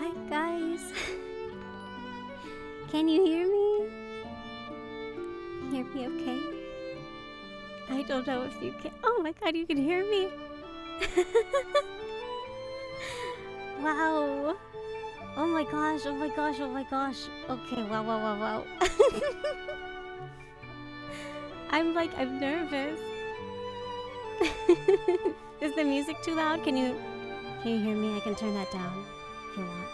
Hi guys. Can you hear me? Hear me okay? I don't know if you can. Oh my god, you can hear me. Wow. Oh my gosh, oh my gosh, oh my gosh. Okay, wow, wow, wow, wow. I'm nervous. Is the music too loud? Can you hear me? I can turn that down if you want.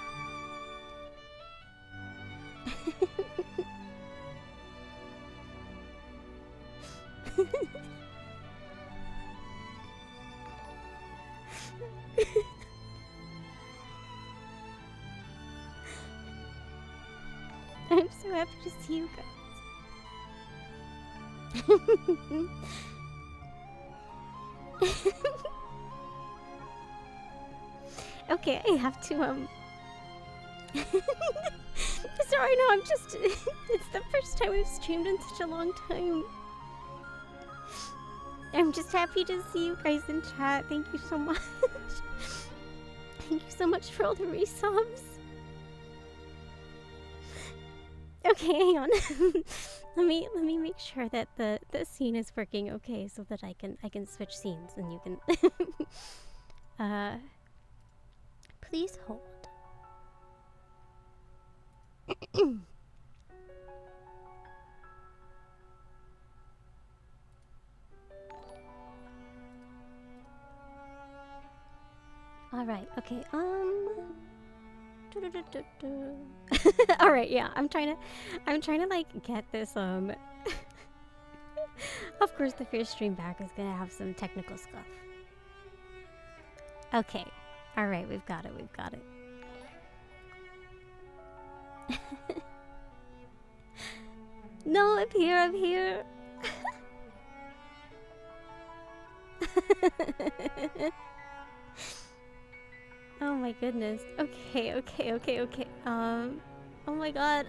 I'm so happy to see you guys. Okay, I have to sorry, no, I'm just it's the first time we've streamed in such a long time. I'm just happy to see you guys in chat. Thank you so much. Thank you so much for all the resubs. Okay, hang on. let me make sure that the scene is working okay, so that I can switch scenes and you can. Please hold. All right. Okay. All right. Yeah. I'm trying to like get this. Of course, the first stream back is gonna have some technical stuff. Okay. All right. We've got it. We've got it. No, I'm here. I'm here. Oh my goodness. Okay, okay, okay, okay. Oh my god.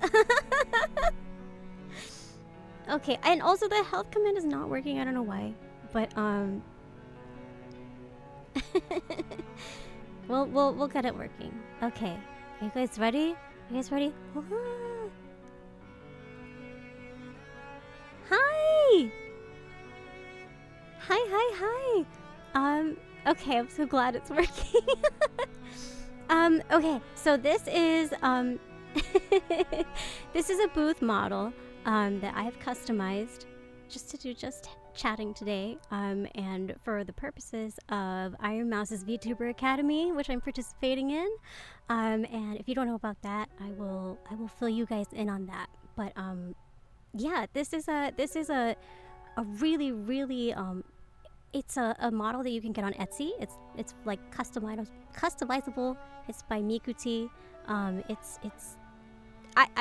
Okay, and also the health command is not working. I don't know why, but we'll get it working. Okay, are you guys ready? You guys ready? Hi. Hi, hi, hi. Okay, I'm so glad it's working. Okay, so this is this is a booth model that I have customized just to do chatting today, and for the purposes of Ironmouse's VTuber Academy, which I'm participating in. And if you don't know about that, I will fill you guys in on that. But yeah, this is a really it's a model that you can get on Etsy. It's like customizable. It's by Mikuti. I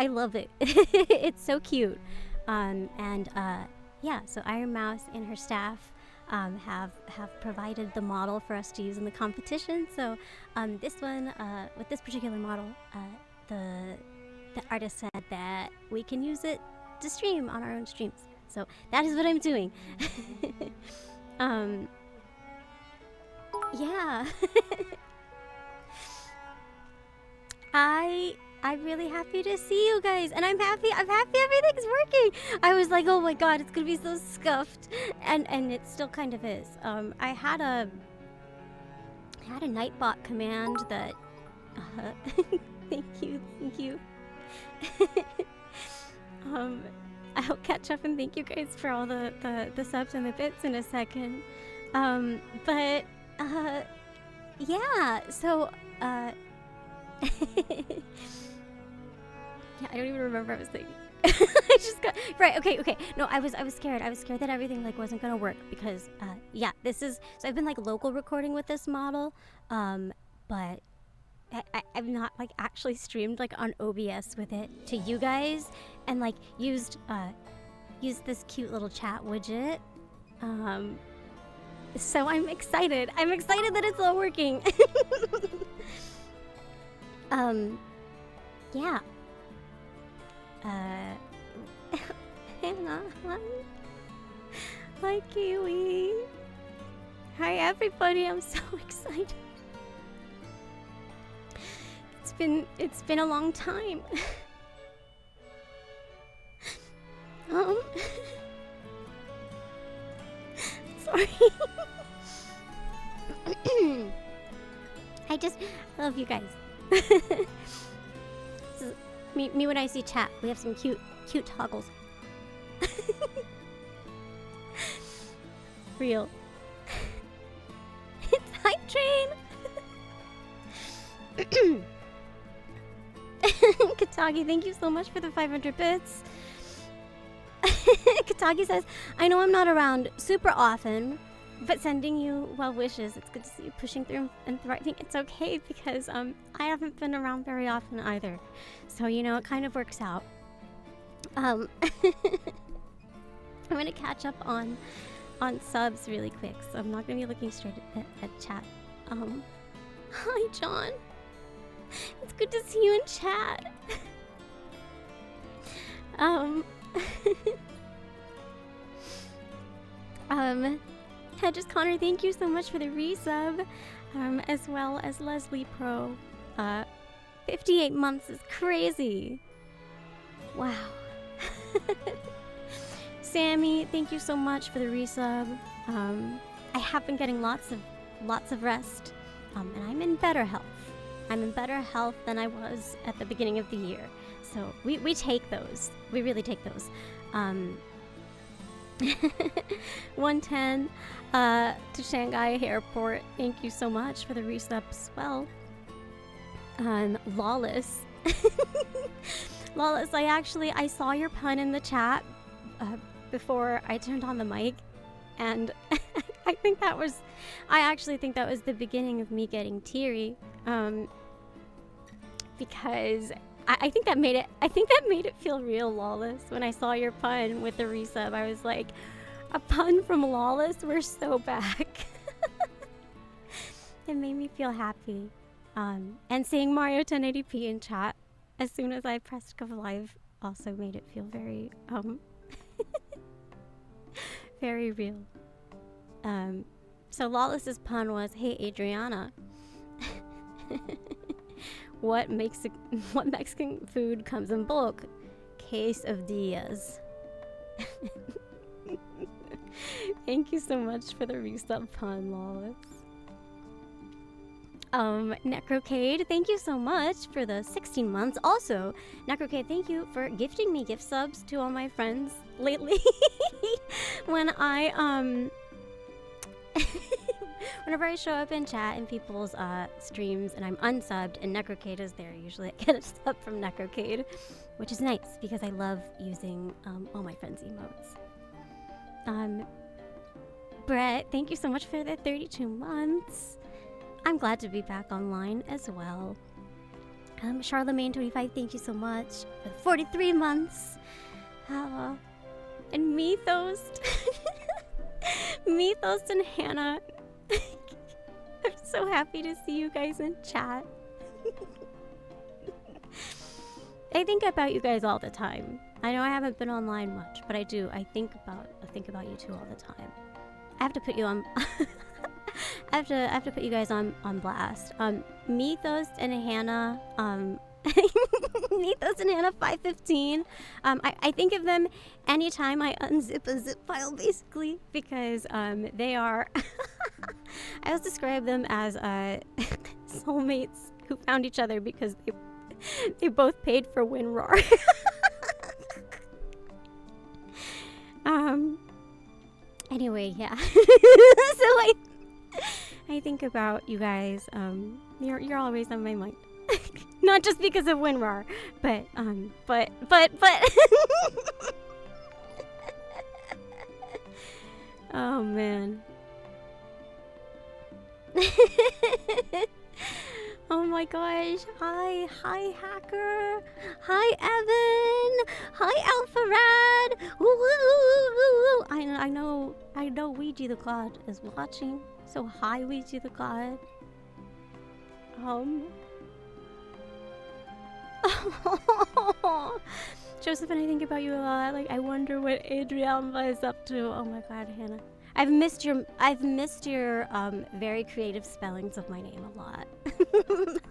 love it. It's so cute. Yeah, so Ironmouse and her staff have provided the model for us to use in the competition. So this one, with this particular model, the artist said that we can use it to stream on our own streams. So that is what I'm doing. Yeah. I'm really happy to see you guys, and I'm happy everything's working. I was like, oh my god, it's gonna be so scuffed, and it still kind of is. I had a Nightbot command that thank you. I'll catch up and thank you guys for all the subs and the bits in a second. But yeah, so yeah, I don't even remember what I was thinking. I just got right. Okay. No, I was scared. I was scared that everything like wasn't gonna work because yeah, this is so I've been like local recording with this model, but I've not like actually streamed like on OBS with it to you guys and like used this cute little chat widget. So I'm excited. I'm excited that it's all working. Yeah. Hannah, hi Kiwi. Hi everybody, I'm so excited. It's been a long time. Sorry. I love you guys. Me when I see chat. We have some cute toggles. Real. It's Hype Train. Katagi, thank you so much for the 500 bits. Katagi says, I know I'm not around super often, but sending you well wishes. It's good to see you pushing through and thriving. It's okay because I haven't been around very often either. So, you know, it kind of works out. I'm going to catch up on subs really quick, so I'm not going to be looking straight at chat. Hi, John. It's good to see you in chat. Hedges Connor, thank you so much for the resub, as well as Leslie Pro. 58 months is crazy. Wow. Sammy, thank you so much for the resub. I have been getting lots of rest, and I'm in better health. I'm in better health than I was at the beginning of the year. So we take those. We really take those. 110 to Shanghai Airport. Thank you so much for the resub as well. Lawless. Lawless, I saw your pun in the chat before I turned on the mic, and I actually think that was the beginning of me getting teary, because I think that made it feel real, Lawless. When I saw your pun with the resub, I was like, a pun from Lawless, we're so back. It made me feel happy. And seeing Mario 1080p in chat as soon as I pressed go live also made it feel very, very real. So Lawless's pun was, "Hey Adriana, what Mexican food comes in bulk? Quesadillas." Thank you so much for the resub pun, Lawless. Necrocade, thank you so much for the 16 months. Also, Necrocade, thank you for gifting me gift subs to all my friends lately. When whenever I show up in chat in people's streams and I'm unsubbed and Necrocade is there, usually I get a sub from Necrocade, which is nice because I love using all my friends' emotes. Brett, thank you so much for the 32 months. I'm glad to be back online as well. Charlemagne25, thank you so much for the 43 months. And Mythos, Mythos and Hannah. I'm so happy to see you guys in chat. I think about you guys all the time. I know I haven't been online much, but I do. I think about you two all the time. I have to put you on. I have to put you guys on blast. Mythos and Hannah. Mythos and Hannah 515. I think of them anytime I unzip a zip file, basically, because they are. I always describe them as soulmates who found each other because they both paid for WinRAR. Anyway, yeah. So I think about you guys. You're always on my mind. Not just because of WinRAR, but oh man. Oh my gosh. Hi hacker. Hi Evan. Hi Alpharad. I know Ouija the God is watching. So hi Ouija the God. Josephine, I think about you a lot. Like, I wonder what Adriana is up to. Oh my God, Hannah. I've missed your very creative spellings of my name a lot.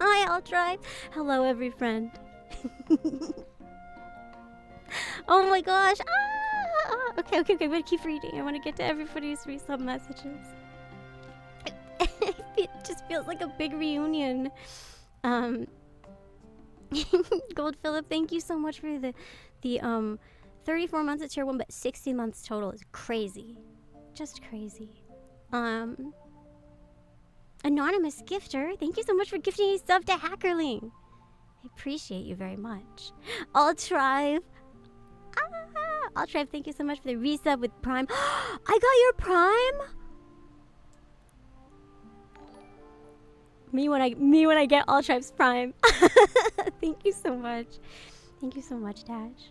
Hi, I'll try. Hello, every friend. Oh my gosh. Okay, I'm gonna keep reading. I want to get to everybody's resub messages. It just feels like a big reunion. Gold Phillip, thank you so much for the 34 months at tier 1, but 60 months total is crazy. Just crazy. Anonymous gifter, thank you so much for gifting a sub to Hackerling. I appreciate you very much. Altrive, thank you so much for the resub with Prime. I got your Prime. Me when I get Altrive's Prime. Thank you so much. Thank you so much, Dash.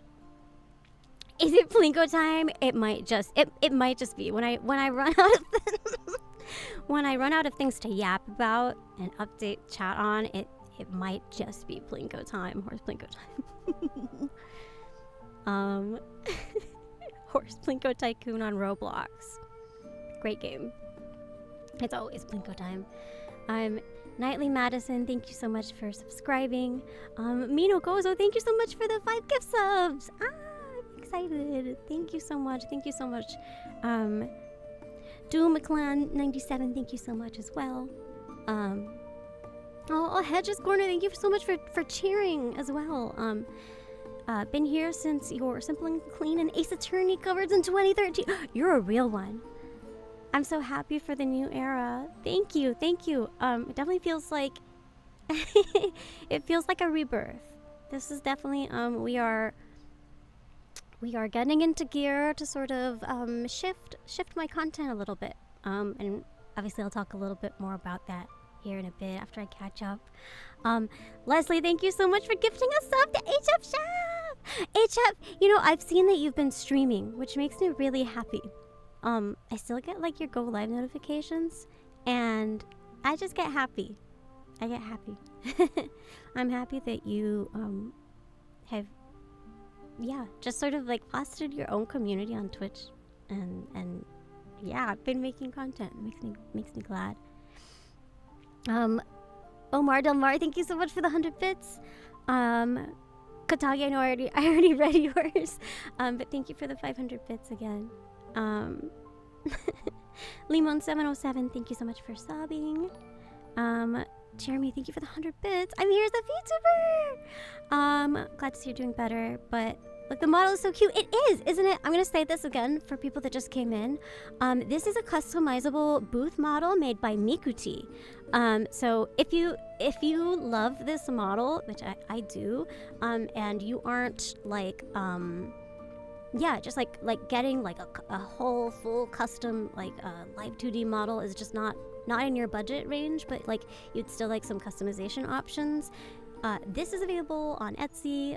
Is it Plinko time? It might just be when I run out of when I run out of things to yap about and update chat on. It might just be Plinko time. Horse Plinko time. Horse Plinko Tycoon on Roblox. Great game. It's always Plinko time. Nightly Madison, thank you so much for subscribing. Mino Gozo, thank you so much for the 5 gift subs. I'm excited. Thank you so much. Thank you so much. Doom McClan 97, thank you so much as well. Hedges Corner, thank you so much for cheering as well. Been here since your Simple and Clean and Ace Attorney covers in 2013. You're a real one. I'm so happy for the new era. Thank you, thank you. It definitely feels like it feels like a rebirth. This is definitely we are getting into gear to sort of shift my content a little bit. And obviously I'll talk a little bit more about that here in a bit after I catch up. Leslie, thank you so much for gifting a sub to HF Chef. HF, you know, I've seen that you've been streaming, which makes me really happy. I still get like your go live notifications, and I just get happy. I get happy. I'm happy that you have, yeah, just sort of like fostered your own community on Twitch, and yeah, I've been making content. Makes me glad. Omar Del Mar, thank you so much for the 100 bits. Katagi, I know I already read yours, but thank you for the 500 bits again. Limon 707, thank you so much for subbing. Jeremy, thank you for the 100 bits. I'm here as a VTuber. Glad to see you're doing better, but look, the model is so cute. It is, isn't it? I'm gonna say this again for people that just came in. This is a customizable booth model made by Mikuti. So if you love this model, which I do, and you aren't like yeah, just like getting like a whole full custom like live 2D model is just not in your budget range, but like you'd still like some customization options. This is available on Etsy.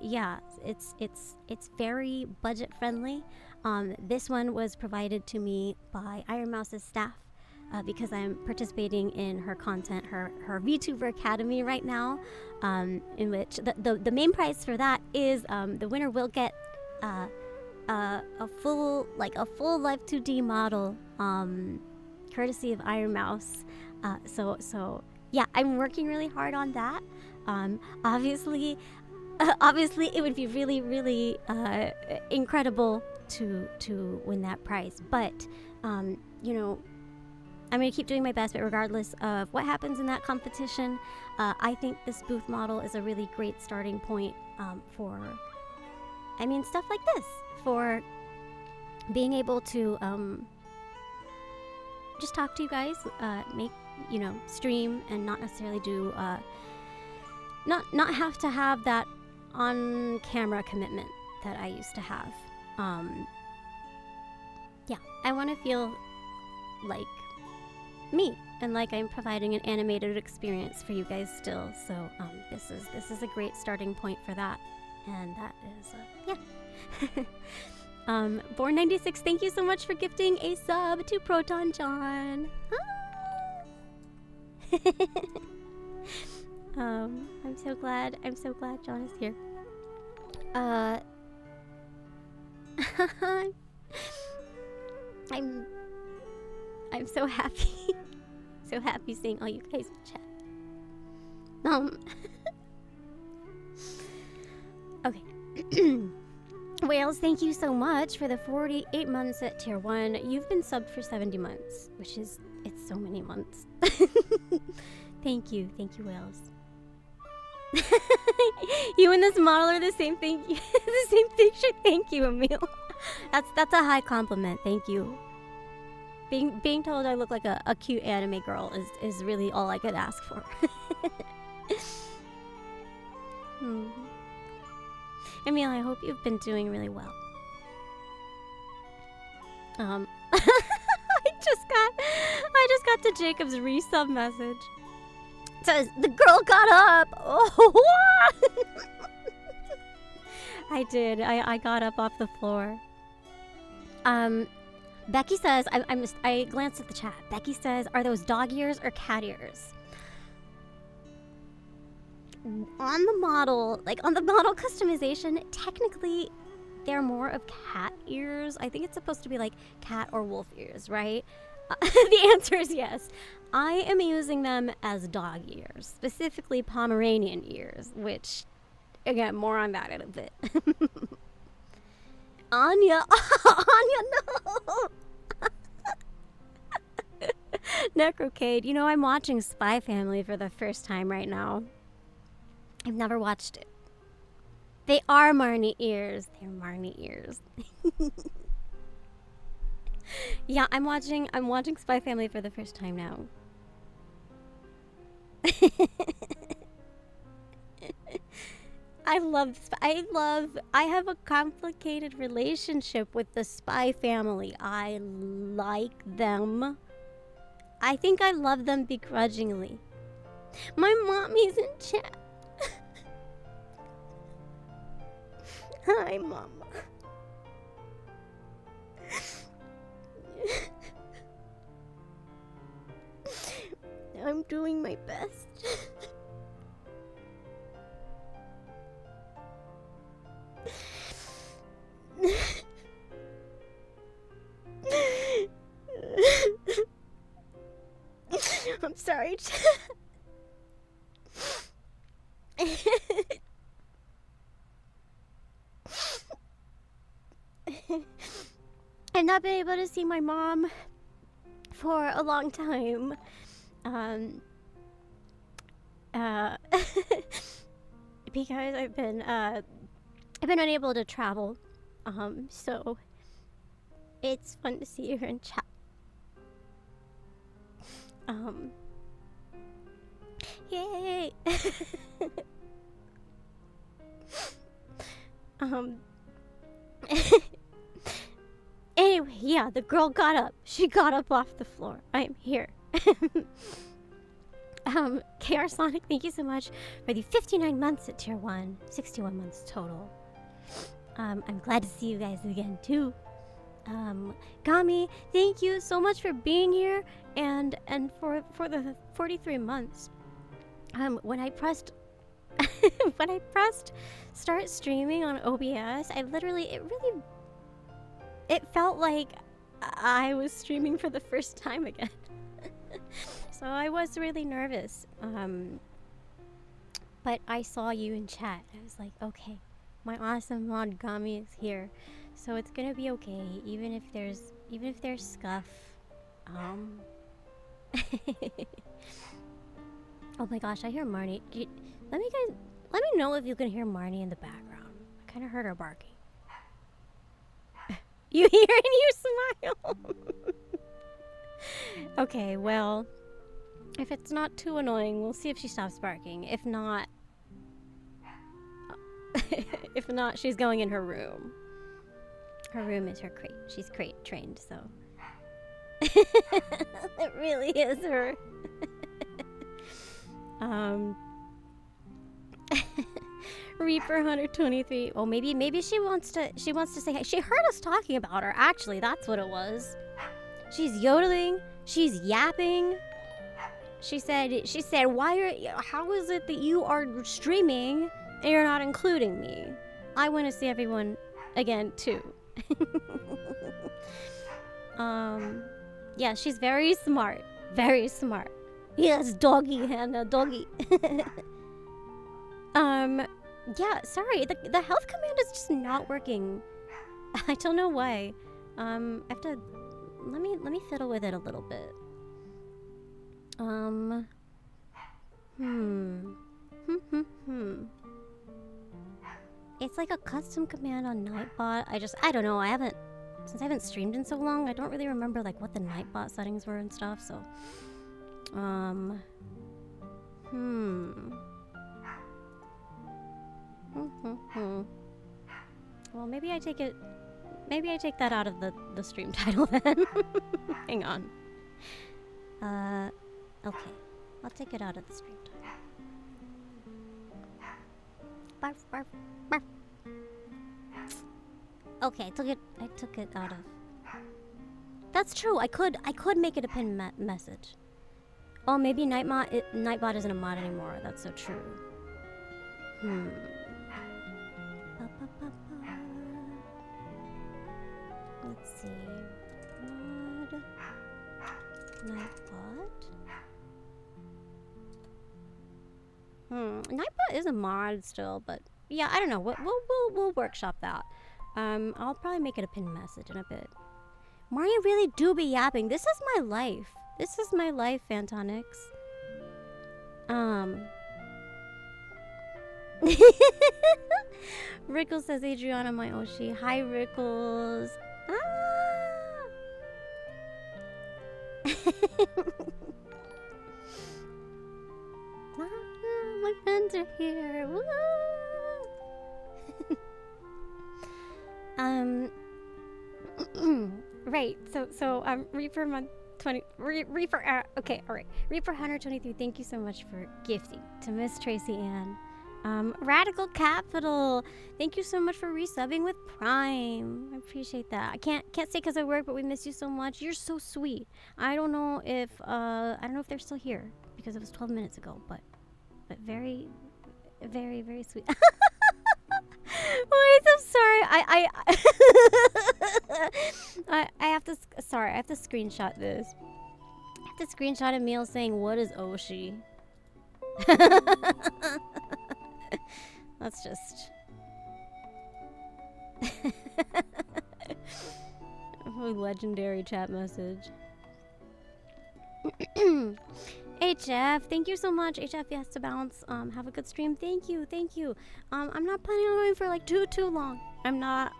Yeah, it's very budget friendly. This one was provided to me by Ironmouse's staff because I'm participating in her content, her VTuber Academy right now, in which the main prize for that is the winner will get a full live 2D model, courtesy of Ironmouse. So yeah, I'm working really hard on that. Obviously, it would be really, really incredible to win that prize. But you know, I'm gonna keep doing my best. But regardless of what happens in that competition, I think this booth model is a really great starting point for, I mean, stuff like this, for being able to just talk to you guys, make, you know, stream, and not necessarily do not have to have that on camera commitment that I used to have. Yeah, I want to feel like me and like I'm providing an animated experience for you guys still. So this is a great starting point for that, and that is yeah. Born 96, thank you so much for gifting a sub to Proton John. I'm so glad John is here. I'm so happy. So happy seeing all you guys in chat. Okay. Wales, thank you so much for the 48 months at tier 1. You've been subbed for 70 months, which is, it's so many months. Thank you, Wales. You and this model are the same thing. The same picture. Thank you, Emil. That's a high compliment. Thank you. Being told I look like a cute anime girl is really all I could ask for. Emil, I hope you've been doing really well. I just got to Jacob's resub message. It says the girl got up. Oh, what? I did. I got up off the floor. Becky says, I glanced at the chat. Becky says, are those dog ears or cat ears? On the model customization, technically they're more of cat ears. I think it's supposed to be like cat or wolf ears, right? The answer is yes. I am using them as dog ears, specifically Pomeranian ears, which, again, more on that in a bit. Anya, Anya, no! Necrocade, you know, I'm watching Spy Family for the first time right now. I've never watched it. They are Marnie ears. They're Marnie ears. Yeah, I'm watching Spy Family for the first time now. I have a complicated relationship with the Spy Family. I like them. I think I love them begrudgingly. My mommy's in chat. Hi, Mama. I'm doing my best. I'm sorry. I've not been able to see my mom for a long time. Because I've been unable to travel. So it's fun to see her in chat. Yay! Anyway, yeah, the girl got up. She got up off the floor. I am here. KR Sonic, thank you so much for the 59 months at tier 1. 61 months total. I'm glad to see you guys again too. Gami, thank you so much for being here and for the 43 months. When I pressed start streaming on OBS, it felt like I was streaming for the first time again. So I was really nervous. But I saw you in chat. I was like, okay, my awesome mod Gami is here. So it's gonna be okay, even if there's scuff. Oh my gosh, I hear Marnie. Let me know if you can hear Marnie in the background. I kind of heard her barking. You hear and you smile. Okay, well, if it's not too annoying, we'll see if she stops barking. If not, she's going in her room. Her room is her crate. She's crate trained, so it really is her. Reaper 123. Oh, maybe she wants to say hi. She heard us talking about her. Actually, that's what it was. She's yodeling. She's yapping. She said, how is it that you are streaming and you're not including me? I want to see everyone again too. Yeah, she's very smart. Very smart. Yes, doggy, Hannah, doggy. Yeah, sorry, the health command is just not working. I don't know why. I have to let me fiddle with it a little bit. It's like a custom command on Nightbot. I don't know. Since I haven't streamed in so long, I don't really remember like what the Nightbot settings were and stuff, so well, maybe I take that out of the stream title then. Hang on. Okay. I'll take it out of the stream title. Barf, barf, barf. Okay, I took it out of. That's true. I could make it a pinned message. Oh, maybe Nightbot isn't a mod anymore. That's so true. Let's see. Mod. Nightbot? Nightbot is a mod still, but yeah, I don't know. We'll workshop that. I'll probably make it a pinned message in a bit. Mario really do be yapping. This is my life. This is my life, Fantonix. Rickles says, Adriana, my Oshi. Hi, Rickles. My friends are here. Woo! Right. So Reaper month 20 Reaper okay, all right. Reaper Hunter 23. Thank you so much for gifting to Miss Tracy Ann. Radical Capital. Thank you so much for resubbing with Prime. I appreciate that. I can't say because I work, but we miss you so much. You're so sweet. I don't know if they're still here because it was 12 minutes ago, but very, very, very sweet. Wait, I'm sorry. I have to. Sorry, I have to screenshot this. I have to screenshot Emil saying, "What is Oshi?" That's just a legendary chat message. HF, thank you so much. HF, yes, to bounce. Have a good stream. Thank you. I'm not planning on going for like too long. I'm not.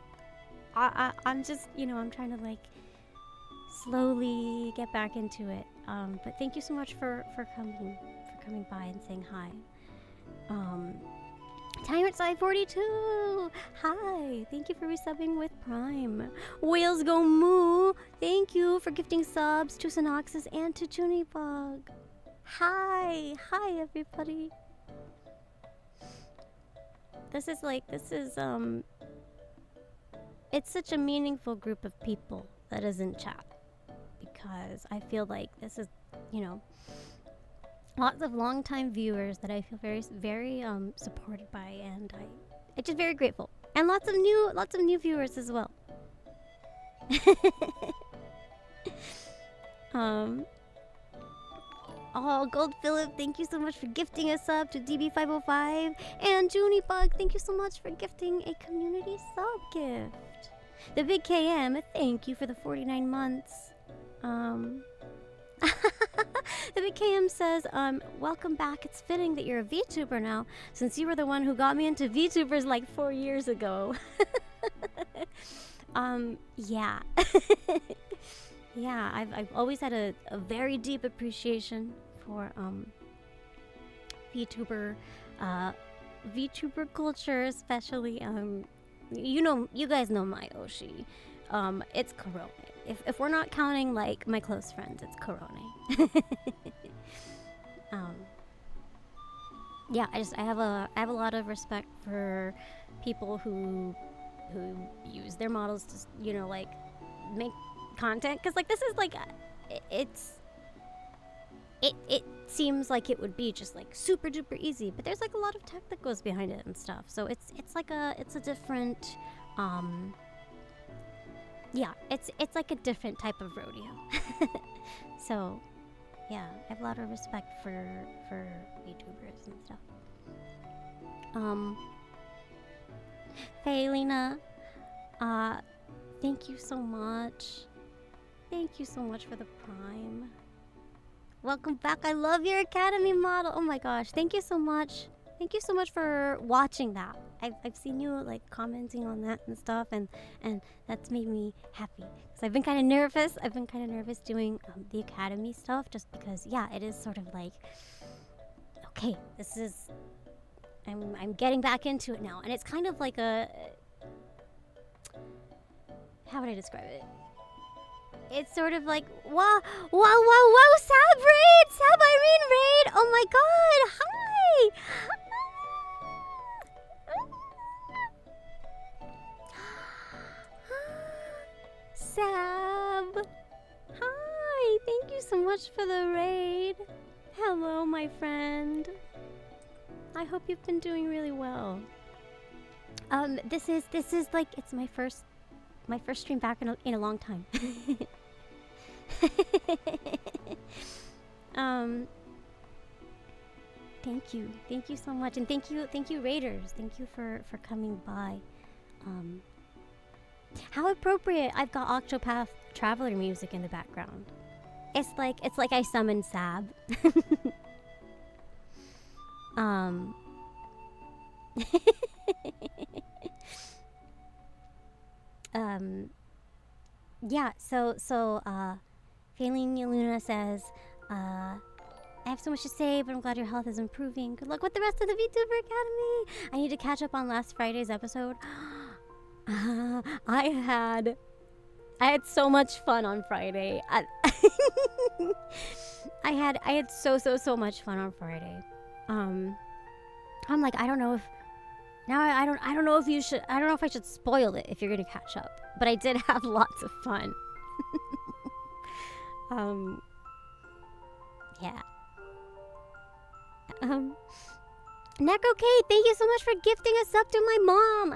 I'm just, I'm trying to like slowly get back into it. But thank you so much for coming by and saying hi. Tyrant Side 42. Hi. Thank you for resubbing with Prime. Whales Go Moo. Thank you for gifting subs to Synoxis and to Junibug. Hi everybody. It's such a meaningful group of people that is in chat, because I feel like this is, lots of longtime viewers that I feel very, very supported by, and I'm just very grateful. And lots of new viewers as well. Oh, Gold Philip, thank you so much for gifting us up to DB505. And Junibug, thank you so much for gifting a community sub gift. The Big KM, thank you for the 49 months. The Big KM says, welcome back. It's fitting that you're a VTuber now, since you were the one who got me into VTubers like 4 years ago. Yeah. Yeah, I've always had a very deep appreciation for VTuber culture, especially you guys know my Oshi. It's Corona. If we're not counting like my close friends, it's Corona. Yeah, I have a lot of respect for people who use their models to like make content, because like this is like it seems like it would be just like super duper easy, but there's like a lot of tech that goes behind it and stuff, so it's a different yeah, it's like a different type of rodeo. So yeah, I have a lot of respect for VTubers and stuff. Faylina, thank you so much. Thank you so much for the Prime. Welcome back. I love your Academy model. Oh my gosh. Thank you so much. Thank you so much for watching that. I've seen you like commenting on that and stuff, and that's made me happy. Because I've been kind of nervous. I've been kind of nervous doing the Academy stuff, just because, yeah, it is sort of like, okay, this is, I'm getting back into it now. And it's kind of like a, how would I describe it? It's sort of like, wow, Sab Raid! Sab Irene Raid! Oh my god, hi! Sab! Hi, thank you so much for the raid. Hello, my friend. I hope you've been doing really well. This is like, it's my first stream back in a long time. Thank you so much, and thank you, Raiders. Thank you for coming by. How appropriate! I've got Octopath Traveler music in the background. It's like I summoned Sab. Yeah. Failing Luna says, I have so much to say, but I'm glad your health is improving. Good luck with the rest of the VTuber Academy. I need to catch up on last Friday's episode. I had so much fun on Friday. I had so much fun on Friday. I'm like, I don't know if I should spoil it if you're gonna catch up. But I did have lots of fun. Yeah. Neko Kate, thank you so much for gifting us up to my mom.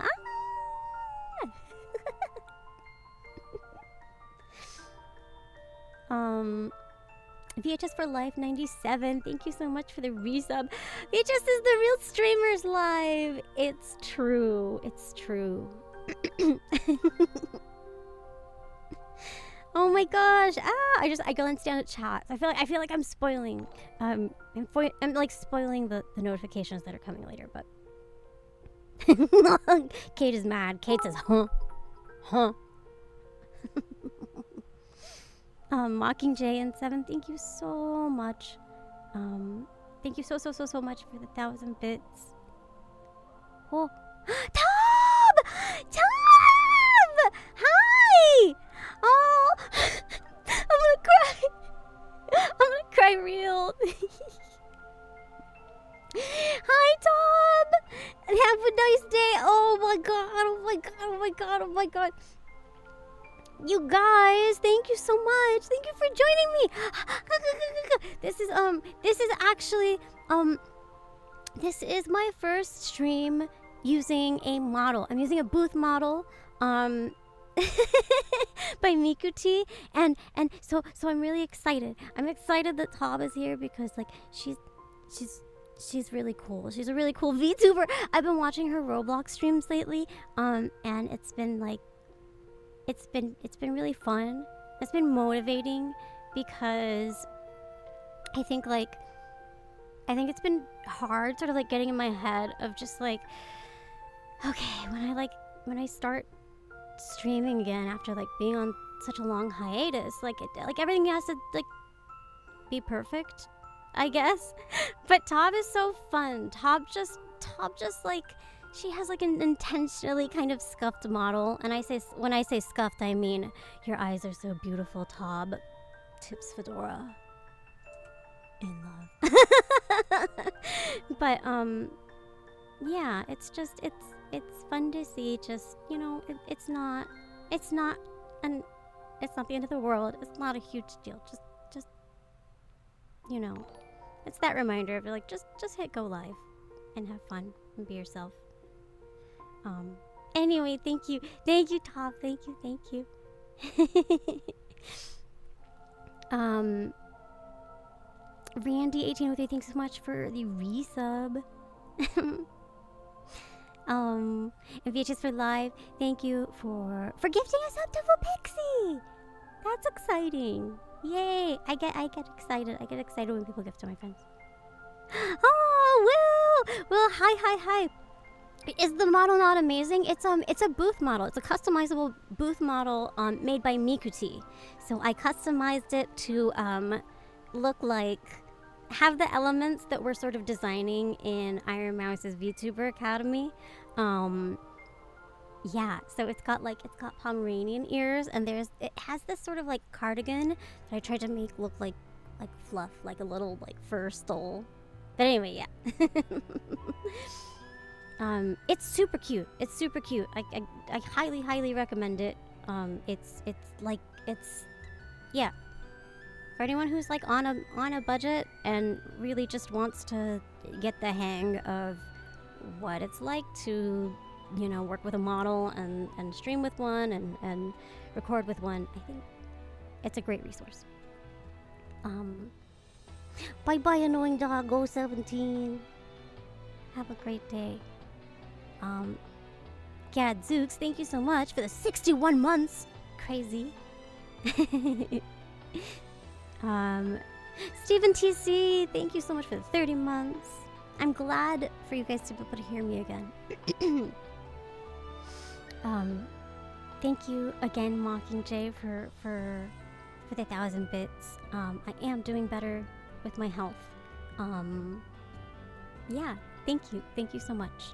VHS for Life 97, thank you so much for the resub. VHS is the real streamers live. It's true. It's true. Oh my gosh! I glanced down at chat. I feel like I'm spoiling. I'm like spoiling the notifications that are coming later. But Kate is mad. Kate says, huh. Mockingjay and 7, thank you so much. Thank you so much for the 1,000 bits. Oh, Tom! Hi! Oh, I'm gonna cry real. Hi, Tom! And have a nice day. Oh my god. You guys, thank you so much. Thank you for joining me. This is my first stream using a model. I'm using a booth model by Mikuti, and so I'm really excited. I'm excited that Tab is here because like she's really cool. She's a really cool VTuber. I've been watching her Roblox streams lately, and it's been really fun. It's been motivating because I think it's been hard sort of like getting in my head of just like, okay, when I start streaming again after like being on such a long hiatus, like everything has to like be perfect, I guess. But Tab is so fun. Tab just like, she has like an intentionally kind of scuffed model, and when I say scuffed, I mean your eyes are so beautiful, Tab. Tips Fedora. In love. But yeah, it's fun to see. Just, you know, it's not the end of the world. It's not a huge deal. Just you know, it's that reminder of like just hit go live and have fun and be yourself. Anyway, thank you, Top. Thank you. Randy 1803, thanks so much for the resub. And VHS for Live, thank you for gifting us up to Pixie. That's exciting. Yay! I get excited. I get excited when people gift to my friends. Oh, Will, hi. Is the model not amazing? It's a booth model. It's a customizable booth model made by Mikuti. So I customized it to look like, have the elements that we're sort of designing in Ironmouse's VTuber Academy. Yeah, so it's got Pomeranian ears, and it has this sort of like cardigan that I tried to make look like fluff, like a little like fur stole. But anyway, yeah. It's super cute. I highly recommend it. Yeah. For anyone who's like on a budget and really just wants to get the hang of what it's like to, you know, work with a model and stream with one and record with one, it's a great resource. Bye bye, annoying dog. Go 17. Have a great day. Gadzooks, thank you so much for the 61 months. Crazy. Stephen TC, thank you so much for the 30 months. I'm glad for you guys to be able to hear me again. Thank you again, Mockingjay, for the 1,000 bits. I am doing better with my health. Yeah, thank you so much.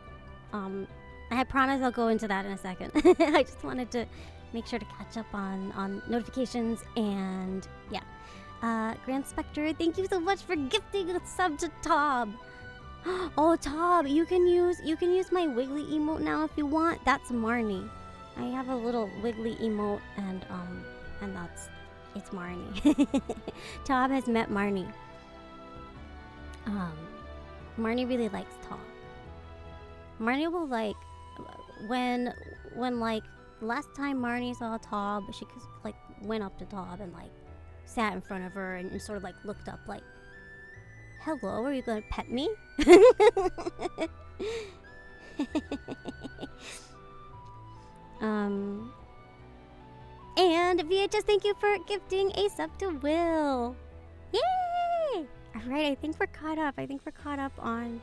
I promise I'll go into that in a second. I just wanted to make sure to catch up on notifications, and yeah. Grand Spectre, thank you so much for gifting a sub to Tob. Oh, Tob, you can use my wiggly emote now if you want. That's Marnie. I have a little wiggly emote, and it's Marnie. Tob has met Marnie. Marnie really likes Tob. Marnie will like when like last time Marnie saw Tob, she like went up to Tob and like sat in front of her and sort of like looked up like, hello, are you gonna pet me? And VHS, thank you for gifting a sub to Will. Yay! Alright, I think we're caught up on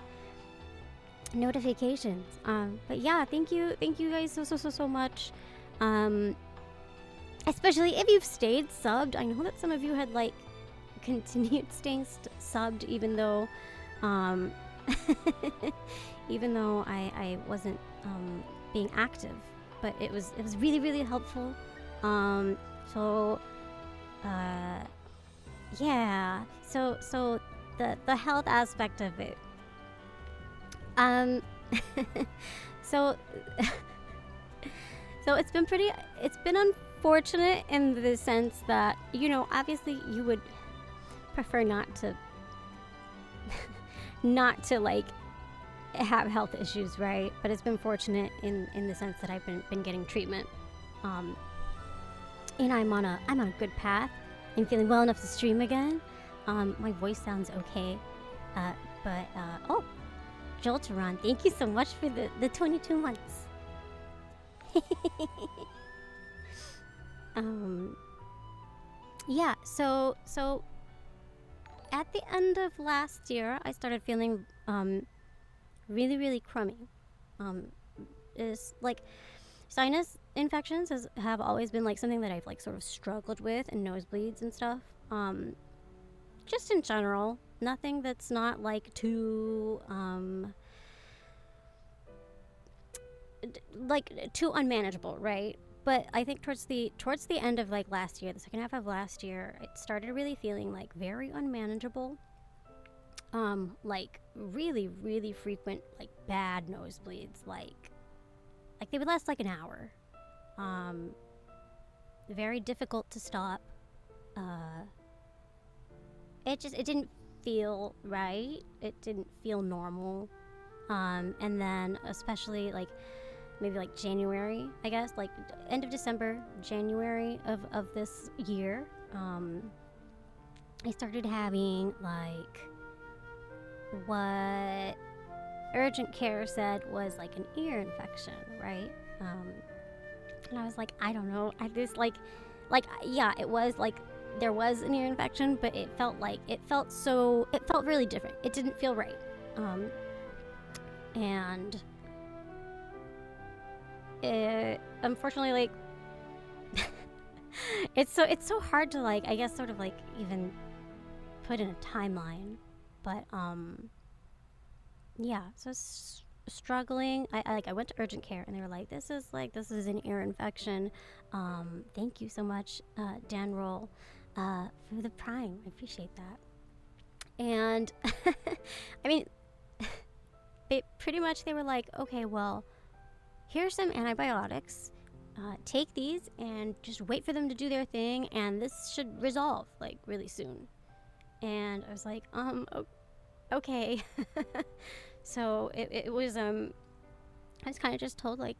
notifications. But yeah, thank you guys so much. Especially if you've stayed subbed. I know that some of you had like continued staying subbed even though I wasn't being active, but it was really helpful. Yeah, so the health aspect of it, so it's been unfortunate in the sense that, you know, obviously you would prefer not to like have health issues, right? But it's been fortunate in the sense that I've been getting treatment, and I'm on a good path. I'm feeling well enough to stream again. My voice sounds okay, but oh, Jolteron, thank you so much for the 22 months. Yeah, so at the end of last year, I started feeling really crummy. Is like sinus infections have always been like something that I've like sort of struggled with, and nosebleeds and stuff. Just in general, nothing that's not like too too unmanageable, right? But I think towards the end of like last year, the second half of last year, it started really feeling like very unmanageable. Like really frequent, like bad nosebleeds, like they would last like an hour. Very difficult to stop. It didn't feel right. It didn't feel normal. And then especially like maybe like January, I guess, like end of December, January of this year, I started having like what urgent care said was like an ear infection, right? And I was like, I don't know, yeah, it was like there was an ear infection, but it felt really different. It didn't feel right. And it, unfortunately, like it's so hard to like, I guess, sort of like even put in a timeline, but yeah, so struggling. I went to urgent care and they were like, this is an ear infection. Thank you so much, Dan Roll, for the Prime. I appreciate that. And I mean, they were like, okay, well, here's some antibiotics. Take these and just wait for them to do their thing, and this should resolve like really soon. And I was like, okay. So it was I was kind of just told like,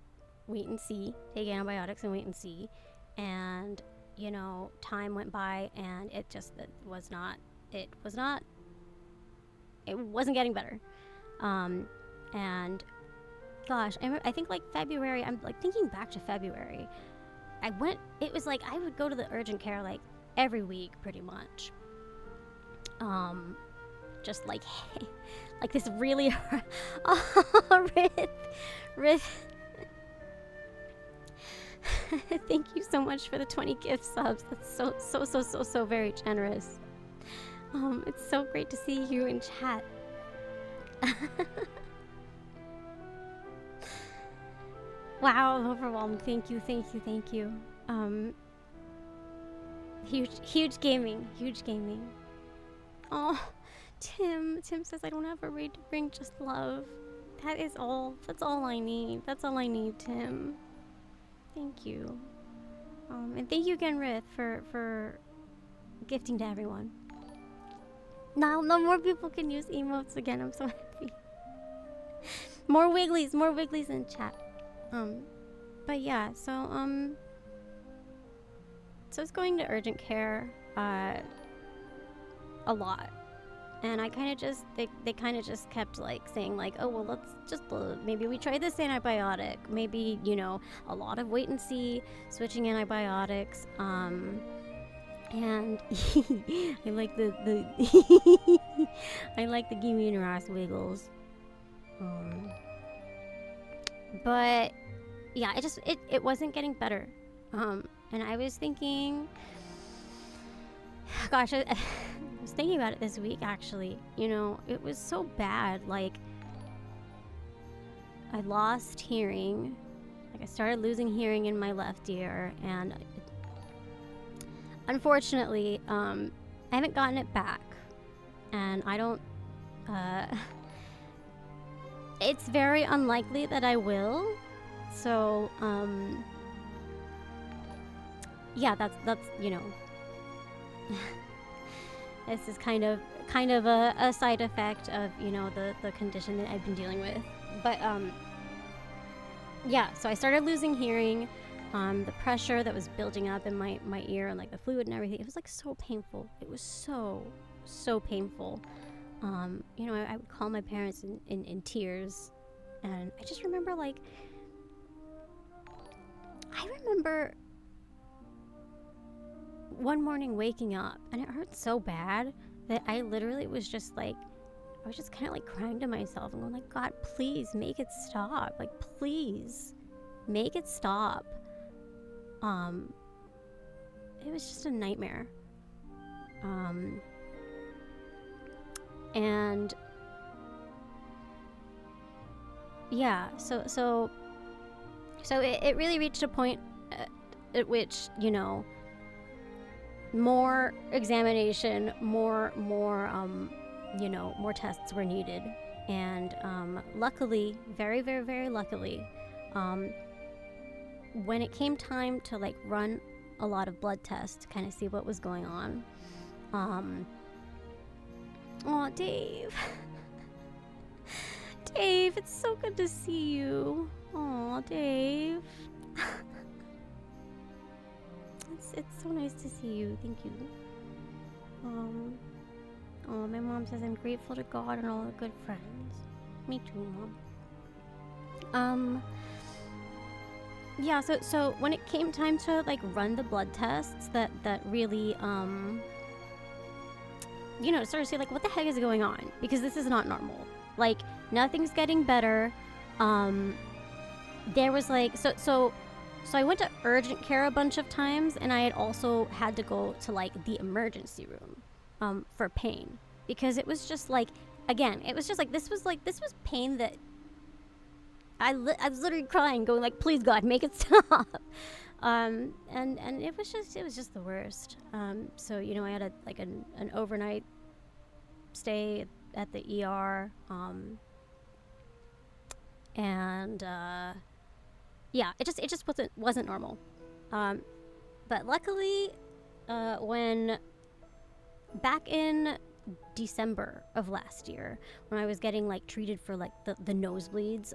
wait and see, take antibiotics and wait and see. And you know, time went by and it wasn't getting better. And gosh, I think like February, I'm like thinking back to February. It was like I would go to the urgent care like every week pretty much. Just like, hey, like this really, Rith, thank you so much for the 20 gift subs. That's so very generous. It's so great to see you in chat. Wow, I'm overwhelmed. Thank you. Huge gaming. Oh, Tim says I don't have a raid to bring, just love. That's all I need. Tim. Thank you. And thank you again, Rith, for gifting to everyone. Now more people can use emotes again. I'm so happy. More wigglies in chat. But yeah, so it's going to urgent care a lot. And I kind of just, they kind of just kept like saying like, oh, well, let's just, maybe we try this antibiotic. Maybe, you know, a lot of wait and see, switching antibiotics. And I like the I like the give me your ass wiggles. But yeah, it wasn't getting better. And I was thinking, gosh, I was thinking about it this week actually. You know, it was so bad. Like, I lost hearing. Like, I started losing hearing in my left ear, and unfortunately, I haven't gotten it back. And I don't, it's very unlikely that I will. So, yeah, that's you know, this is kind of a side effect of, you know, the condition that I've been dealing with. But yeah, so I started losing hearing. The pressure that was building up in my ear and like the fluid and everything, it was like so painful. It was so painful. You know, I would call my parents in tears, and I just remember like, I remember one morning waking up and it hurt so bad that I literally was just like, I was just kind of like crying to myself and going like, God, please make it stop. Like, please make it stop. It was just a nightmare. And yeah, so it really reached a point at which, you know, more examination, more you know, more tests were needed. And luckily, very luckily, when it came time to like run a lot of blood tests to kind of see what was going on, oh, Dave. Dave, it's so good to see you. Oh, Dave. It's so nice to see you. Thank you. Oh, my mom says I'm grateful to God and all the good friends. Me too, Mom. Yeah, so when it came time to like run the blood tests that really you know, to sort of say like, what the heck is going on? Because this is not normal. Like, nothing's getting better. There was like, so I went to urgent care a bunch of times, and I had also had to go to like the emergency room for pain, because it was just like, again, it was just like, this was pain that I was literally crying, going like, please God, make it stop. And it was just the worst. So, you know, I had an overnight stay at the ER, and yeah, it just wasn't normal. But luckily, when back in December of last year, when I was getting like treated for like the nosebleeds,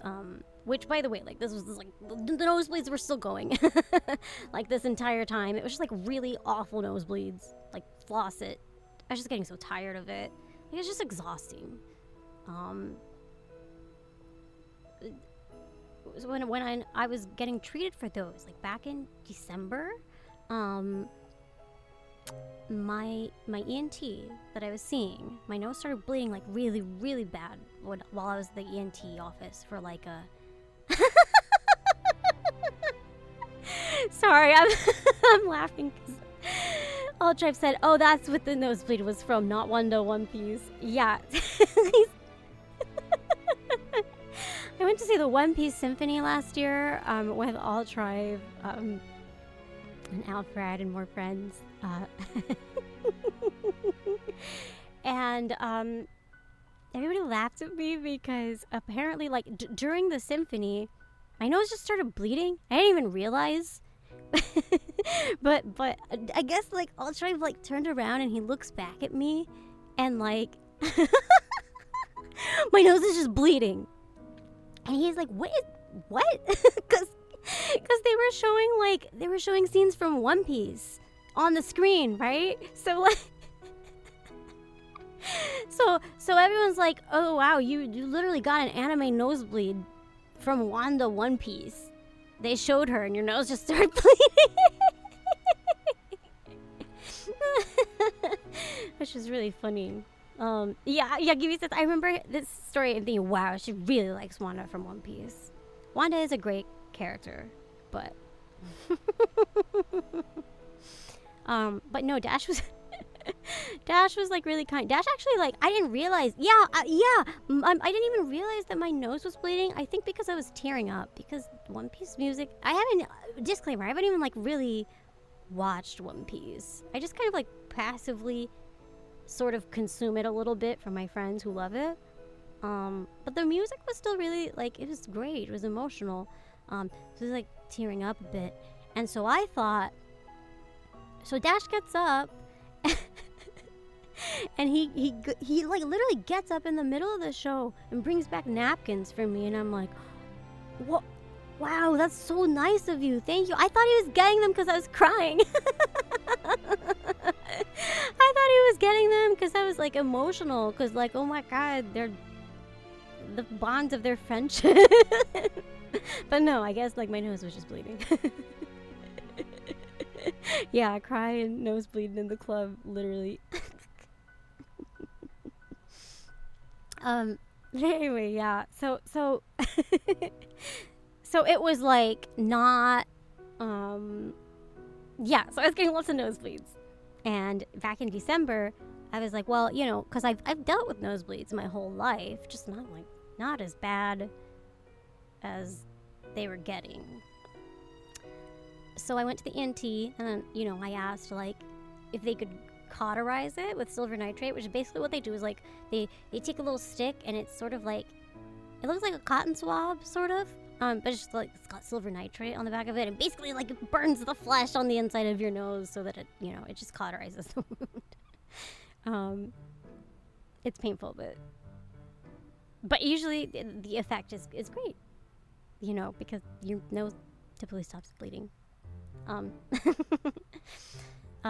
which, by the way, like, this was like, the nosebleeds were still going. Like, this entire time. It was just like really awful nosebleeds. Like, floss it. I was just getting so tired of it. Like, it's just exhausting. When I was getting treated for those, like back in December, my ENT that I was seeing, my nose started bleeding like really, really bad while I was at the ENT office for like a. Sorry, I'm laughing because Ultrive said, "Oh, that's what the nosebleed was from, not One Piece." Yeah. I went to see the One Piece Symphony last year with Ultrive and Alfred and more friends. And everybody laughed at me because apparently, like, during the symphony, my nose just started bleeding. I didn't even realize. but I guess, like, Ultrive, like, turned around and he looks back at me and, like, my nose is just bleeding. And he's like, what? Because they were showing scenes from One Piece on the screen, right? So like, so everyone's like, oh wow, you literally got an anime nosebleed from One Piece. They showed her, and your nose just started bleeding, which is really funny. Yeah, Gibi says, I remember this story and thinking, wow, she really likes Wanda from One Piece. Wanda is a great character, but but no, Dash was like really kind. Dash actually, like, I didn't realize. I didn't even realize that my nose was bleeding. I think because I was tearing up because One Piece music. I haven't even like really watched One Piece. I just kind of like passively sort of consume it a little bit from my friends who love it. But the music was still really, like, it was great. It was emotional. So I was like tearing up a bit. And so I thought, so Dash gets up and he like literally gets up in the middle of the show and brings back napkins for me, and I'm like, what? Wow, that's so nice of you. Thank you. I thought he was getting them because I was crying. I thought he was getting them because I was like emotional, because like, oh my god, they're the bonds of their friendship. But no, I guess like my nose was just bleeding. Yeah, crying, nose bleeding in the club, literally. Anyway, yeah. So so it was like not yeah, so I was getting lots of nosebleeds. And back in December, I was like, well, you know, because I've dealt with nosebleeds my whole life, just not as bad as they were getting. So I went to the ENT, and then, you know, I asked, like, if they could cauterize it with silver nitrate, which is basically what they do is, like, they take a little stick, and it's sort of like, it looks like a cotton swab, sort of, but it's just like, it's got silver nitrate on the back of it, and basically, like, it burns the flesh on the inside of your nose so that it, you know, it just cauterizes the wound. It's painful, but usually the effect is great, you know, because your nose typically stops bleeding.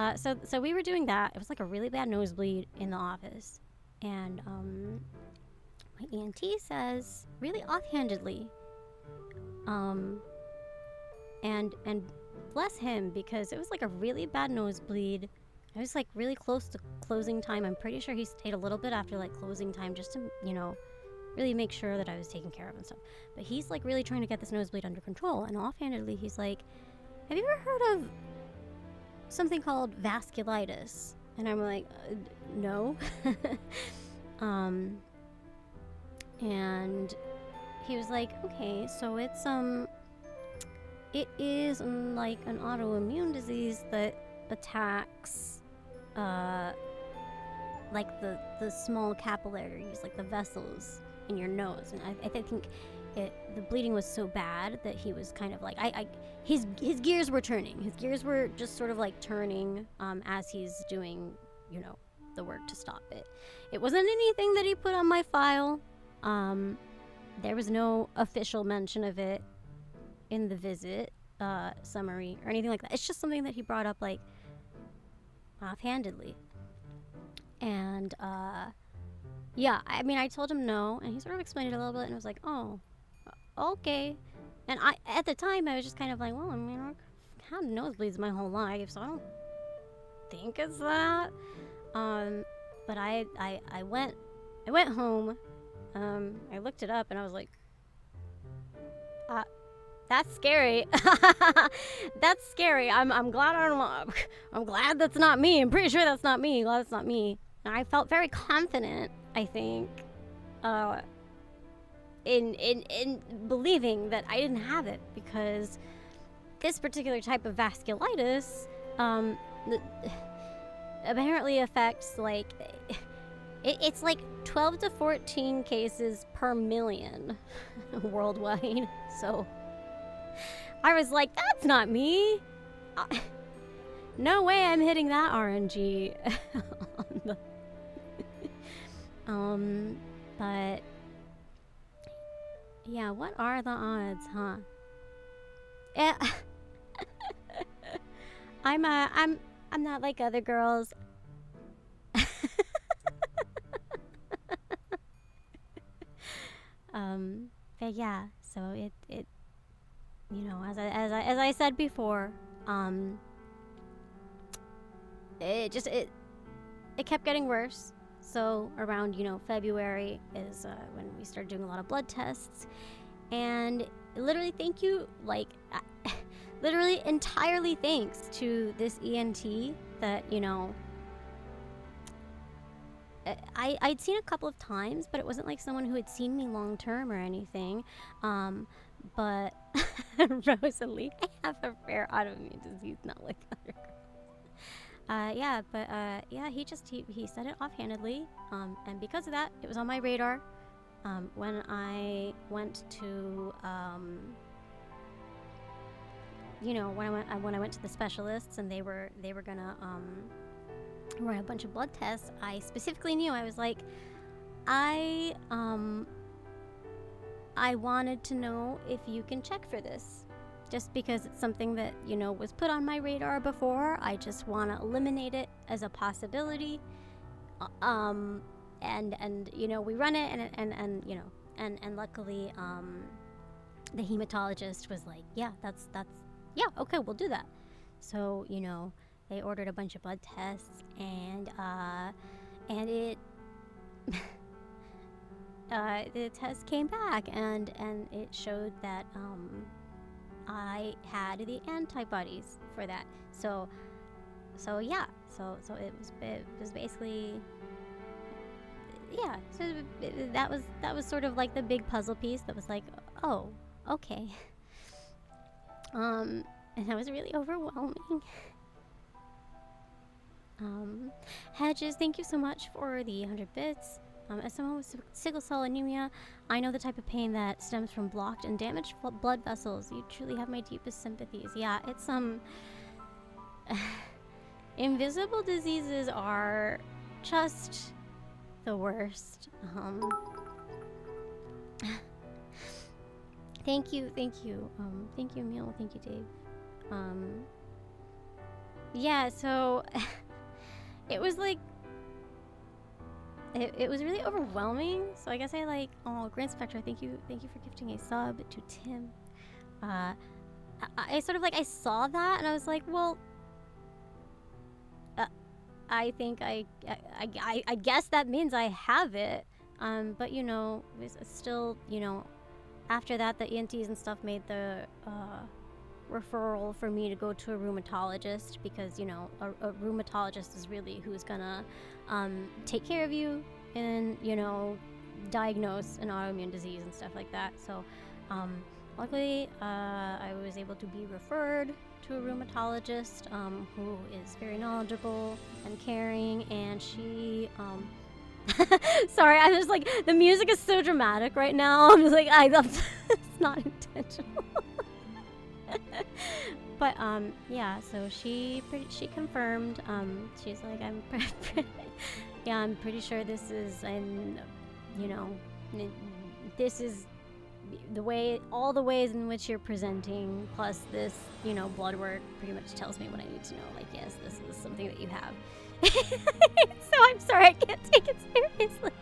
So we were doing that. It was like a really bad nosebleed in the office, and my ENT says really offhandedly, and bless him, because it was like a really bad nosebleed. I was like really close to closing time. I'm pretty sure he stayed a little bit after like closing time just to, you know, really make sure that I was taken care of and stuff. But he's like really trying to get this nosebleed under control, and offhandedly he's like, have you ever heard of something called vasculitis? And I'm like, no. And he was like, okay, so it is like an autoimmune disease that attacks like the small capillaries, like the vessels in your nose. And I think the bleeding was so bad that he was kind of like, his gears were turning. His gears were just sort of like turning as he's doing, you know, the work to stop it. It wasn't anything that he put on my file, there was no official mention of it in the visit summary or anything like that. It's just something that he brought up like offhandedly. And yeah, I mean, I told him no, and he sort of explained it a little bit, and I was like, oh, okay. And at the time, I was just kind of like, well, I mean, I've had nosebleeds my whole life, so I don't think it's that. But I went home. I looked it up, and I was like, that's scary. That's scary. I'm glad I'm glad that's not me. I'm pretty sure that's not me. Glad that's not me. And I felt very confident, I think, in believing that I didn't have it, because this particular type of vasculitis apparently affects like it's like 12 to 14 cases per million worldwide. So I was like, that's not me. No way I'm hitting that RNG. But yeah, what are the odds, huh? I'm not like other girls. But yeah, so it you know, as I said before, it kept getting worse. So around, you know, February is when we started doing a lot of blood tests, and literally literally entirely thanks to this ENT that, you know, I'd seen a couple of times, but it wasn't like someone who had seen me long term or anything. But Rosalie, I have a rare autoimmune disease, not like other girls. Yeah, he said it offhandedly, and because of that, it was on my radar. When I went to, you know, when I went to the specialists, and they were gonna run a bunch of blood tests, I specifically knew, I was like, I wanted to know if you can check for this. Just because it's something that, you know, was put on my radar before. I just want to eliminate it as a possibility. And you know, we run it, and you know, and luckily the hematologist was like, yeah, that's yeah, okay, we'll do that. So, you know, they ordered a bunch of blood tests, and it the test came back, and it showed that I had the antibodies for that. So yeah. So it was basically, yeah. So that was sort of like the big puzzle piece that was like, oh, okay. And that was really overwhelming. Hedges, thank you so much for the 100 bits. As someone with sickle cell anemia, I know the type of pain that stems from blocked and damaged blood vessels. You truly have my deepest sympathies. Yeah, it's invisible diseases are just the worst. Thank you, thank you, Emil. Thank you, Dave. Yeah, so it was like, it was really overwhelming. So I guess I Grand Spectra, thank you for gifting a sub to Tim. I sort of I saw that, and I was like, well, I think I guess that means I have it. But you know, it's still, you know, after that, the ENTs and stuff made the referral for me to go to a rheumatologist, because, you know, a rheumatologist is really who's gonna take care of you and, you know, diagnose an autoimmune disease and stuff like that. So luckily I was able to be referred to a rheumatologist who is very knowledgeable and caring, and she sorry, I'm just like, the music is so dramatic right now. I'm just like, it's not intentional. But yeah, so she confirmed. She's like, yeah, I'm pretty sure this is, and you know, this is all the ways in which you're presenting, plus this, you know, blood work pretty much tells me what I need to know. Like, yes, this is something that you have. So I'm sorry, I can't take it seriously.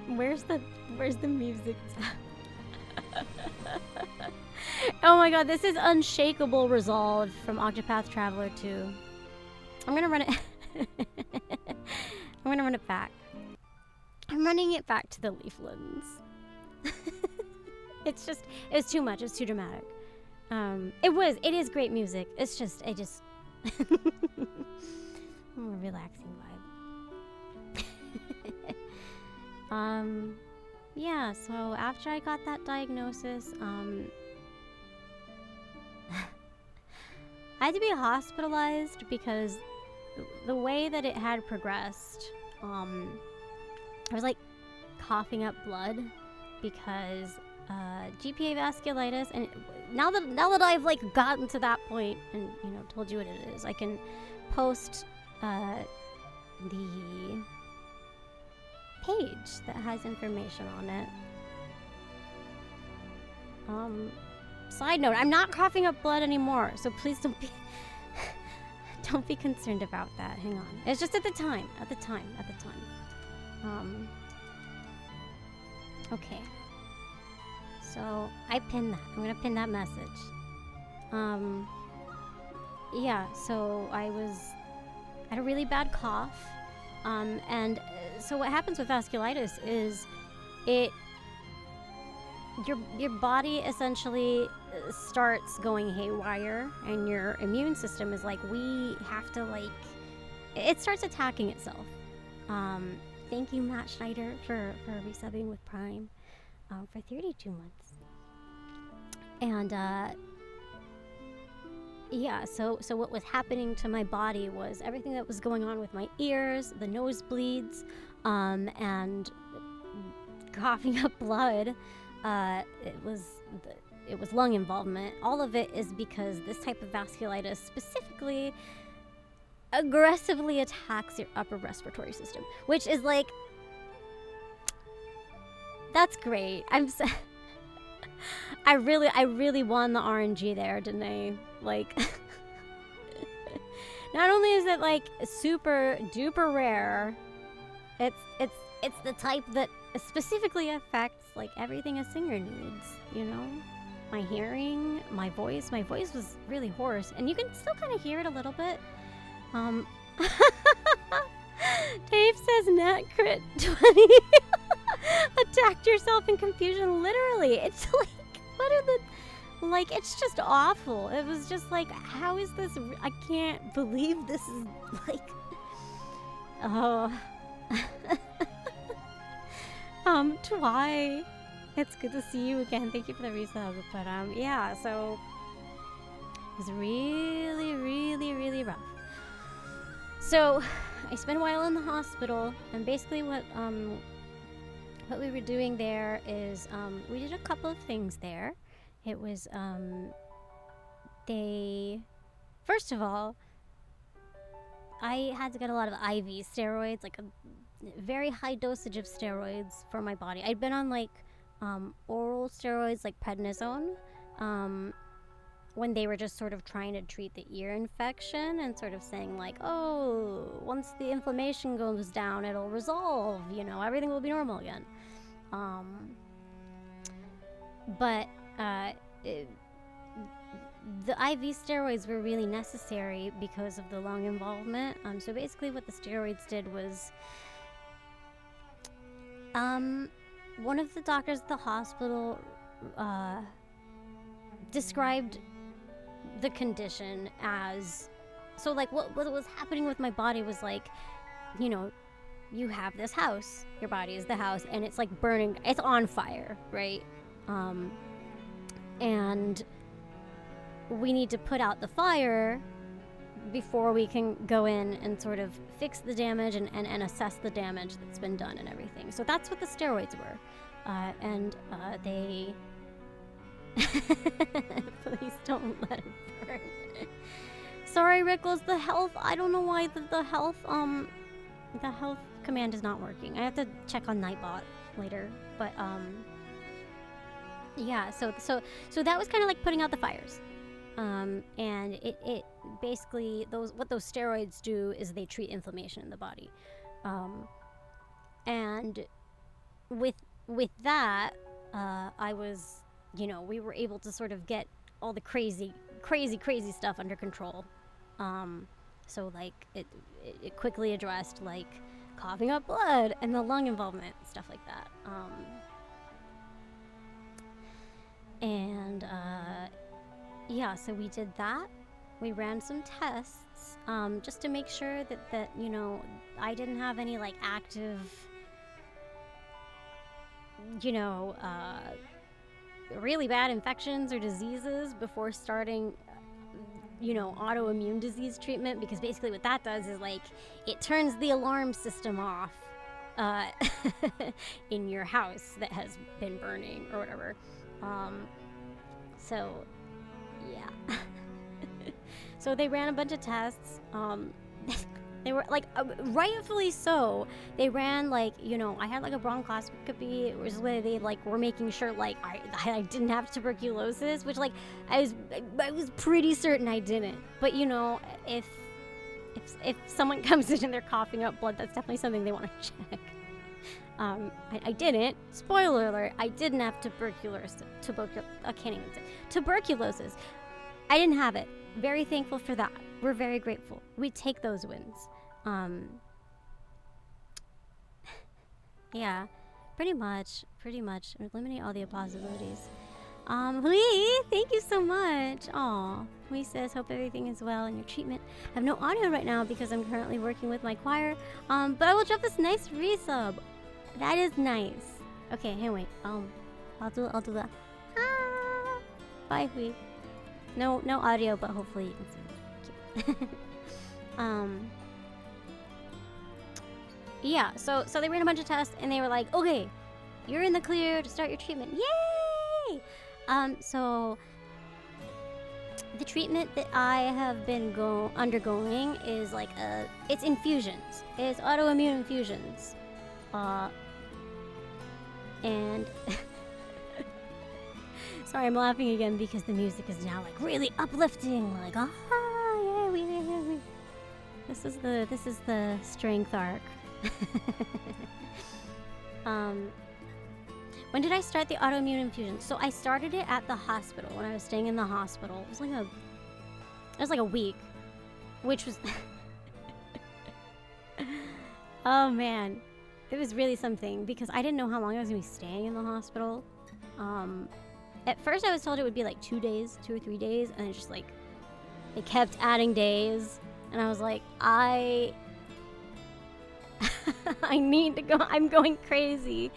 Where's the music? Oh my god, this is Unshakable Resolve from Octopath Traveler 2. I'm gonna run it. I'm gonna run it back. I'm running it back to the Leaflands. It's too much. It's too dramatic. It is great music. It's just, more relaxing vibe. Yeah, so after I got that diagnosis, I had to be hospitalized because the way that it had progressed, I was like coughing up blood because GPA vasculitis, and now that I've like gotten to that point and, you know, told you what it is, I can post the page that has information on it. Side note, I'm not coughing up blood anymore, so please don't be concerned about that. Hang on. It's just at the time. Okay. So I pinned that. I'm gonna pin that message. Yeah, so I had a really bad cough. And so what happens with vasculitis is your body essentially starts going haywire, and your immune system is like, we have to, like, it starts attacking itself. Thank you, Matt Schneider, for resubbing with Prime for 32 months. And yeah, so what was happening to my body was everything that was going on with my ears, the nosebleeds, and coughing up blood. It was lung involvement. All of it is because this type of vasculitis specifically aggressively attacks your upper respiratory system, which is like, that's great. I really won the RNG there, didn't I? Like, not only is it like super duper rare, it's the type that specifically affects like everything a singer needs, you know? My hearing, my voice was really hoarse, and you can still kind of hear it a little bit. Dave says Nat crit 20. Attacked yourself in confusion, literally. It's like, what are the, like, it's just awful. It was just like, how is this, I can't believe this is like, oh. Twy, it's good to see you again. Thank you for the resub. But yeah, so it was really rough. So I spent a while in the hospital, and basically what we were doing there is we did a couple of things there. It was first of all, I had to get a lot of IV steroids, like a very high dosage of steroids for my body. I'd been on like oral steroids like prednisone when they were just sort of trying to treat the ear infection and sort of saying like, oh, once the inflammation goes down, it'll resolve, you know, everything will be normal again. But the IV steroids were really necessary because of the lung involvement. So basically what the steroids did was, one of the doctors at the hospital described the condition as, so like what was happening with my body was like, you know, you have this house, your body is the house, and it's like burning, it's on fire, right? And we need to put out the fire before we can go in and sort of fix the damage and assess the damage that's been done and everything. So that's what the steroids were. They... Please don't let it burn. Sorry, Rickles, the health, I don't know why the health command is not working. I have to check on Nightbot later, but yeah, so that was kind of like putting out the fires. And it basically, what those steroids do is they treat inflammation in the body. And with that, I was, we were able to sort of get all the crazy stuff under control. So like it quickly addressed like coughing up blood and the lung involvement, stuff like that. And yeah, so we did that. We ran some tests just to make sure that I didn't have any like active, really bad infections or diseases before starting autoimmune disease treatment, because basically what that does is like it turns the alarm system off in your house that has been burning or whatever. So yeah. So they ran a bunch of tests. They were like, rightfully so. They ran like, I had like a bronchoscopy, which is where they like were making sure like I didn't have tuberculosis, which like I was pretty certain I didn't. But if someone comes in and they're coughing up blood, that's definitely something they want to check. I didn't. Spoiler alert, I didn't have tuberculosis. I can't even say tuberculosis. I didn't have it. Very thankful for that. We're very grateful. We take those wins. Yeah, pretty much eliminate all the possibilities. Lee, thank you so much. Aw, Lee says, hope everything is well in your treatment. I have no audio right now because I'm currently working with my choir. But I will drop this nice resub. That is nice. Okay, hey, wait. I'll do that. Ah, bye, Lee. No audio, but hopefully you can see. Yeah, so they ran a bunch of tests and they were like, okay, you're in the clear to start your treatment. Yay! So the treatment that I have been undergoing is like it's infusions. It's autoimmune infusions. And sorry, I'm laughing again because the music is now like really uplifting. Like, yeah, we. This is the strength arc. When did I start the autoimmune infusion? So I started it at the hospital when I was staying in the hospital. It was like a week, which was oh man, it was really something because I didn't know how long I was gonna be staying in the hospital. At first I was told it would be like 2 or 3 days, and it's just like they kept adding days, and I was like, I need to go. I'm going crazy.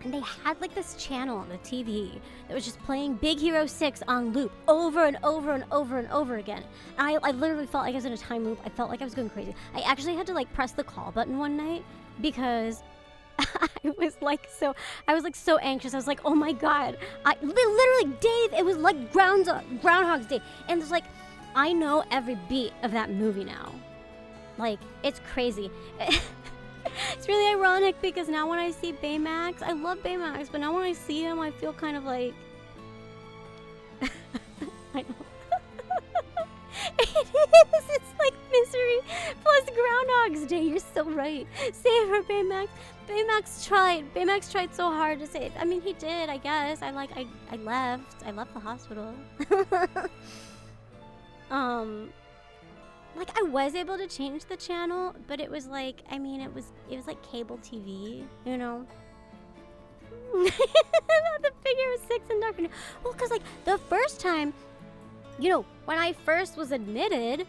And they had like this channel on the TV that was just playing Big Hero 6 on loop over and over and over and over again. And I literally felt like I was in a time loop. I felt like I was going crazy. I actually had to like press the call button one night because I was so anxious. I was like, oh my God. Literally, Dave, it was like Groundhog's Day. And it's like, I know every beat of that movie now. Like, it's crazy. It's really ironic because now when I see Baymax, I love Baymax, but now when I see him, I feel kind of like... I know. It is! It's like Misery plus Groundhog's Day. You're so right. Save her, Baymax. Baymax tried so hard to save. I mean, he did, I guess. I left. I left the hospital. Like, I was able to change the channel, but it was like, I mean, it was like cable TV, you know? The figure of 6 and Darker. Well, because, like, the first time, you know, when I first was admitted,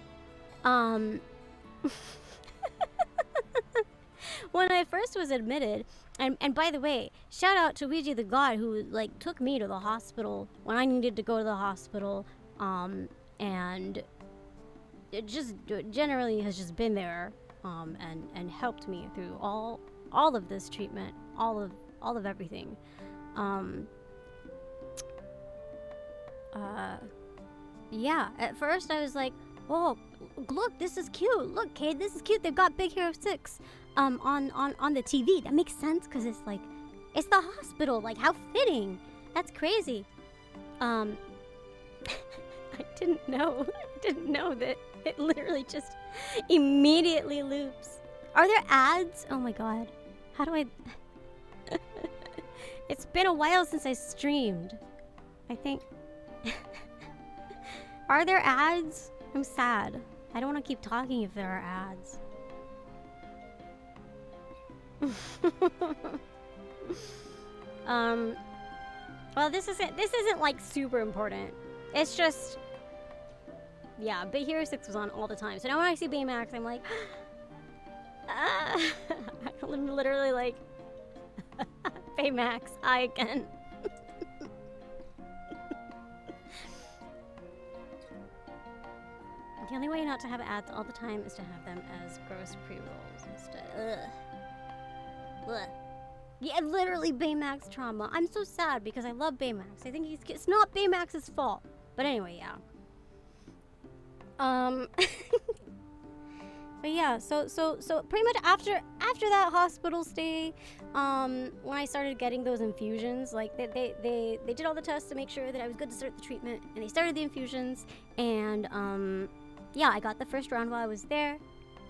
and by the way, shout out to Ouija the God who, like, took me to the hospital when I needed to go to the hospital, and... it just generally has just been there and helped me through all of this treatment, all of everything. Yeah, at first I was like, oh, look, this is cute. Look, Cade, this is cute. They've got Big Hero 6 on the TV. That makes sense because it's like It's the hospital. Like, how fitting. That's crazy. I didn't know. I didn't know that it literally just immediately loops. Are there ads? Oh my god. How do I... It's been a while since I streamed. I think... Are there ads? I'm sad. I don't want to keep talking if there are ads. Well, this isn't like super important. It's just, yeah, Big Hero 6 was on all the time. So now when I see Baymax, I'm like, I'm literally like, Baymax, hi again. The only way not to have ads all the time is to have them as gross pre-rolls instead. Ugh. Ugh. Yeah, literally Baymax trauma. I'm so sad because I love Baymax. I think it's not Baymax's fault. But anyway, yeah. But yeah, so pretty much after that hospital stay, when I started getting those infusions, like they did all the tests to make sure that I was good to start the treatment, and they started the infusions, and yeah, I got the first round while I was there,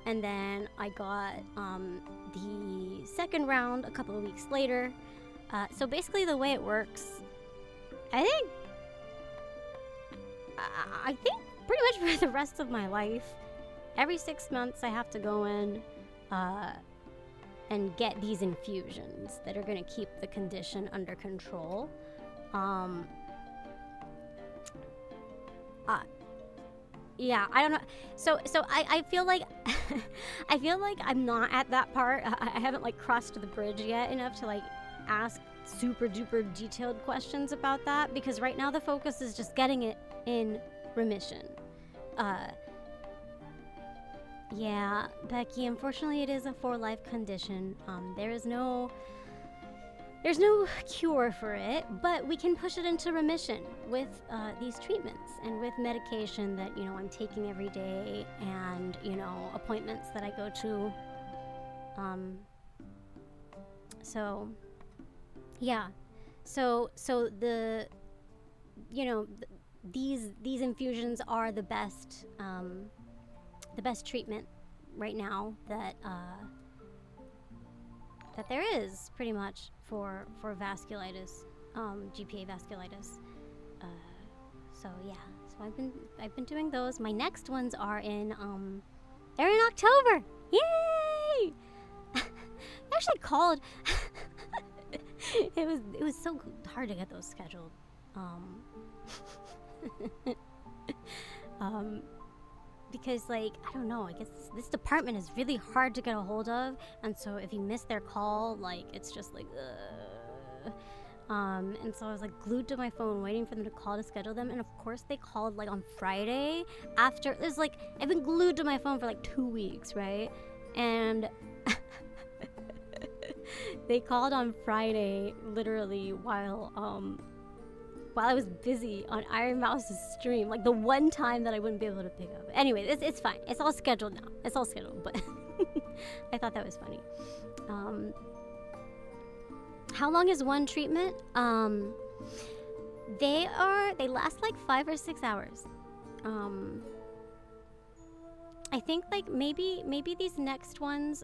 and then I got the second round a couple of weeks later. So basically the way it works, I think pretty much for the rest of my life, every 6 months I have to go in and get these infusions that are going to keep the condition under control. Yeah, I don't know. So I feel like I feel like I'm not at that part. I haven't like crossed the bridge yet enough to like ask super duper detailed questions about that, because right now the focus is just getting it in remission. Yeah, Becky, unfortunately it is a for life condition. There's no cure for it, but we can push it into remission with these treatments and with medication that, you know, I'm taking every day, and, you know, appointments that I go to. So yeah, so the, you know, these infusions are the best treatment right now that there is, pretty much, for vasculitis, GPA vasculitis. So yeah, so I've been doing those. My next ones are in October. Yay! I actually called. It was so hard to get those scheduled. Because, like, I don't know, I guess this department is really hard to get a hold of, and so if you miss their call, like, it's just like, ugh. And so I was like glued to my phone waiting for them to call to schedule them, and of course they called like on Friday after. It was like, I've been glued to my phone for like 2 weeks, right? And they called on Friday, literally while I was busy on Ironmouse's stream, like the one time that I wouldn't be able to pick up. Anyway, it's fine. It's all scheduled now. It's all scheduled, but I thought that was funny. How long is one treatment? They last like 5 or 6 hours. I think like maybe these next ones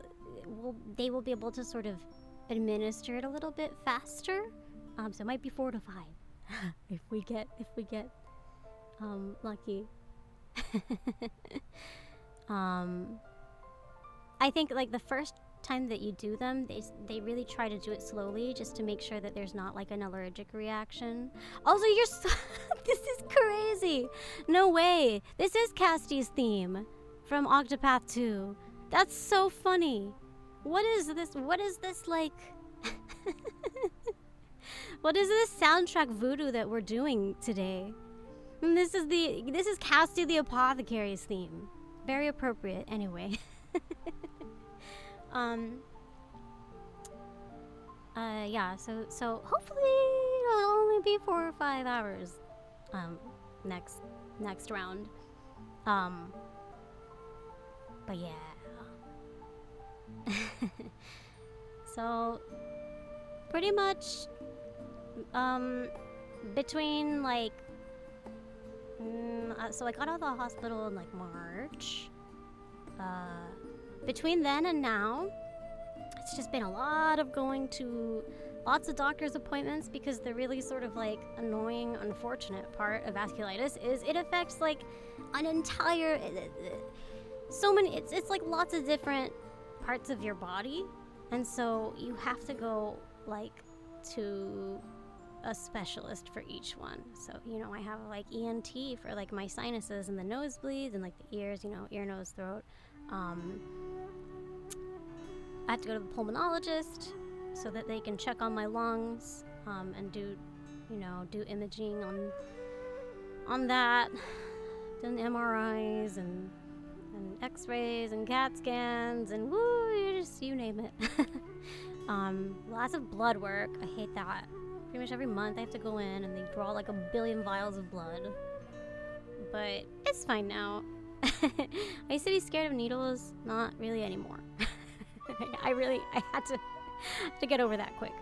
they will be able to sort of administer it a little bit faster. So it might be 4 to 5. if we get lucky. I think like the first time that you do them, they really try to do it slowly just to make sure that there's not like an allergic reaction. Also, this is crazy. No way. This is Casty's theme from Octopath 2. That's so funny. What is this? What is this like? What is this soundtrack voodoo that we're doing today? And this is Casty the Apothecary's theme. Very appropriate, anyway. Yeah, so hopefully it'll only be 4 or 5 hours. Next round. But yeah. So pretty much, between like, so I got out of the hospital in like March. Between then and now, it's just been a lot of going to lots of doctor's appointments because the really sort of like annoying, unfortunate part of vasculitis is it affects like an entire, so many, it's like lots of different parts of your body, and so you have to go like to a specialist for each one. So, you know, I have like ENT for like my sinuses and the nosebleeds and like the ears, you know, ear, nose, throat. I have to go to the pulmonologist so that they can check on my lungs, and do, you know, do imaging on that, done MRIs and X-rays and CAT scans and woo, you name it. Lots of blood work. I hate that. Pretty much every month I have to go in and they draw like 1 billion vials of blood. But it's fine now. I used to be scared of needles, not really anymore. I had to get over that quick.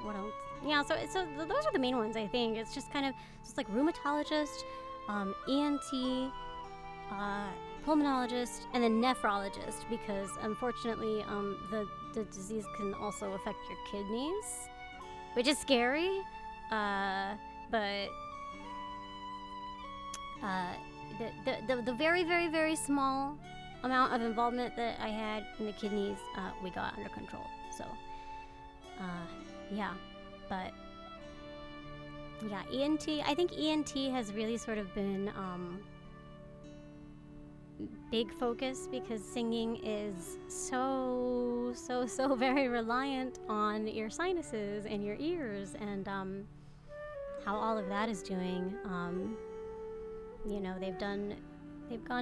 What else? Yeah, so those are the main ones, I think. It's just kind of just like rheumatologist, ENT, pulmonologist, and then nephrologist, because unfortunately the disease can also affect your kidneys, which is scary. But the very, very, very small amount of involvement that I had in the kidneys, we got under control. So, yeah, but yeah, ENT. I think ENT has really sort of been big focus because singing is so very reliant on your sinuses and your ears, and how all of that is doing. You know, they've gone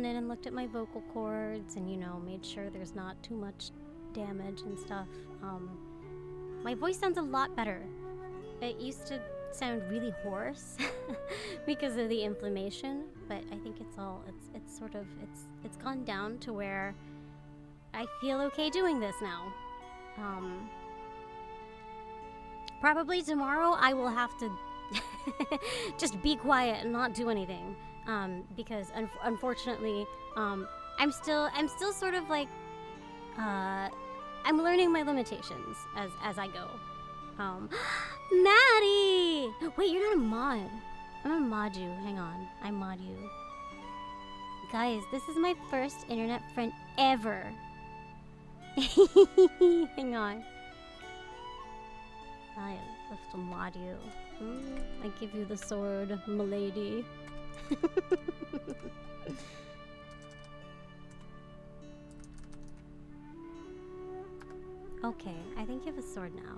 in and looked at my vocal cords and, you know, made sure there's not too much damage and stuff. My voice sounds a lot better. It used to sound really hoarse because of the inflammation, but I think it's gone down to where I feel okay doing this now. Probably tomorrow I will have to just be quiet and not do anything, because unfortunately I'm still sort of like I'm learning my limitations as I go. Maddie! Wait, you're not a mod. I'm gonna mod you. Hang on. I mod you. Guys, this is my first internet friend ever. Hang on. I have to mod you. I give you the sword, milady. Okay, I think you have a sword now.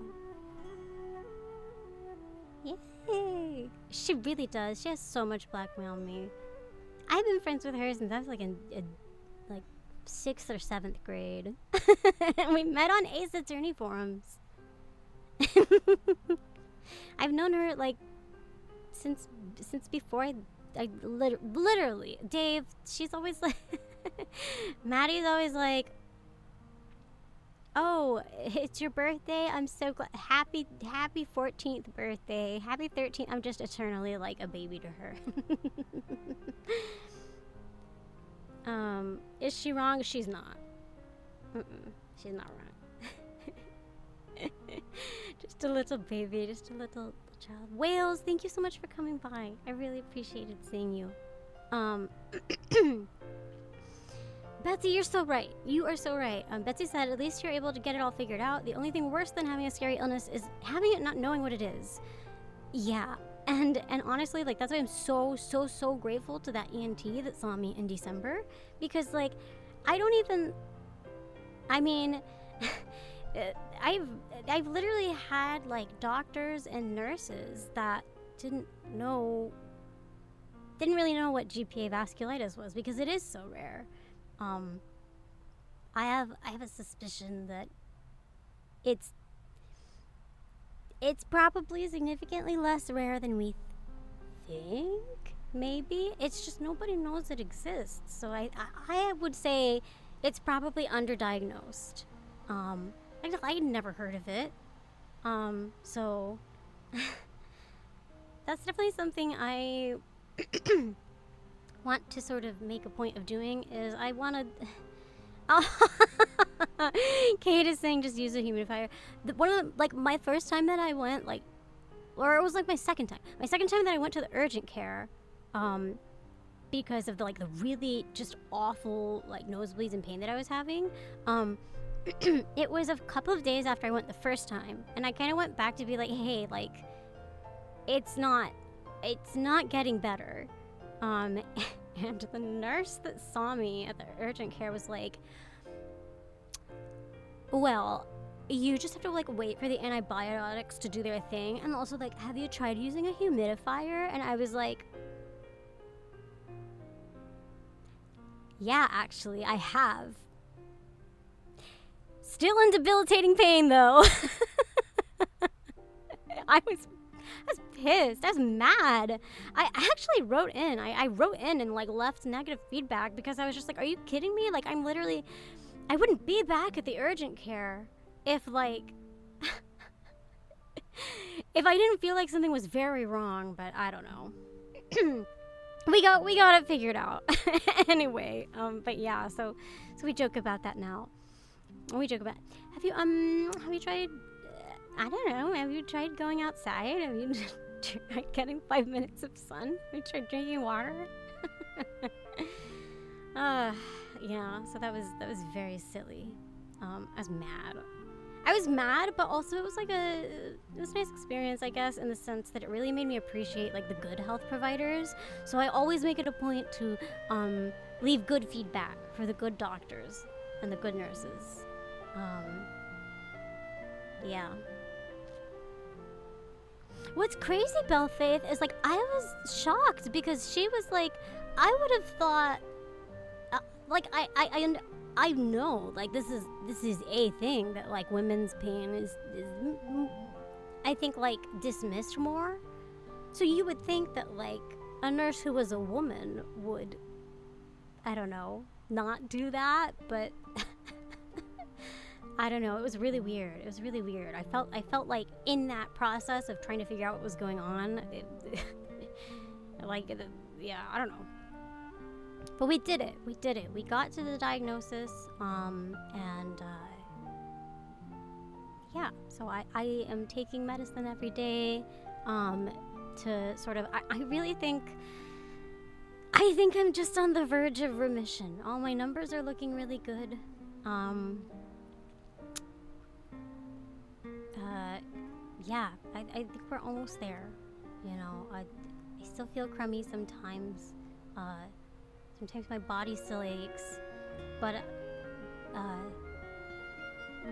Yay! She really does. She has so much blackmail on me. I've been friends with her since I was like in like 6th or 7th grade. We met on Ace Attorney forums. I've known her like since before I literally Dave. She's always like Maddie's always like, oh, it's your birthday. I'm so glad. Happy 14th birthday. Happy 13th. I'm just eternally like a baby to her. Is she wrong? She's not. She's not wrong. Just a little baby. Just a little child. Wales, thank you so much for coming by. I really appreciated seeing you. Betsy, you're so right. You are so right. Betsy said, at least you're able to get it all figured out. The only thing worse than having a scary illness is having it not knowing what it is. Yeah. And honestly, like, that's why I'm so grateful to that ENT that saw me in December. Because, like, I mean, I've literally had, like, doctors and nurses that didn't really know what GPA vasculitis was, because it is so rare. I have a suspicion that it's probably significantly less rare than we think. Maybe it's just nobody knows it exists. So I would say it's probably underdiagnosed. I'd never heard of it. So that's definitely something I want to sort of make a point of doing. Is I want to. Kate is saying just use a humidifier. One of the, like, my first time that I went, like, or it was like my second time. My second time that I went to the urgent care, because of the really just awful like nosebleeds and pain that I was having. It was a couple of days after I went the first time, and I kind of went back to be like, hey, like, it's not getting better. And the nurse that saw me at the urgent care was like, well, you just have to like wait for the antibiotics to do their thing, and also like, have you tried using a humidifier? And I was like, yeah, actually, I have. Still in debilitating pain, though. I was pissed. I was mad. I actually wrote in. I wrote in and like left negative feedback because I was just like, are you kidding me? Like, I wouldn't be back at the urgent care if like if I didn't feel like something was very wrong, but I don't know. we got it figured out. Anyway, but yeah, so we joke about that now. We joke about, have you tried, I don't know, have you tried going outside? Have you tried getting 5 minutes of sun? Have you tried drinking water? Yeah, so that was very silly. I was mad, but also it was a nice experience, I guess, in the sense that it really made me appreciate like the good health providers. So I always make it a point to leave good feedback for the good doctors and the good nurses. Yeah. What's crazy, Belfaith, is like I was shocked because she was like, I would have thought, like I know like this is a thing that like women's pain is I think like dismissed more. So you would think that like a nurse who was a woman would, I don't know, not do that, but I don't know. It was really weird. I felt like in that process of trying to figure out what was going on, yeah, I don't know. But we did it. We got to the diagnosis, and yeah. So I am taking medicine every day, to sort of. I really think. I think I'm just on the verge of remission. All my numbers are looking really good. Yeah, I think we're almost there. You know, I still feel crummy sometimes. Sometimes my body still aches, but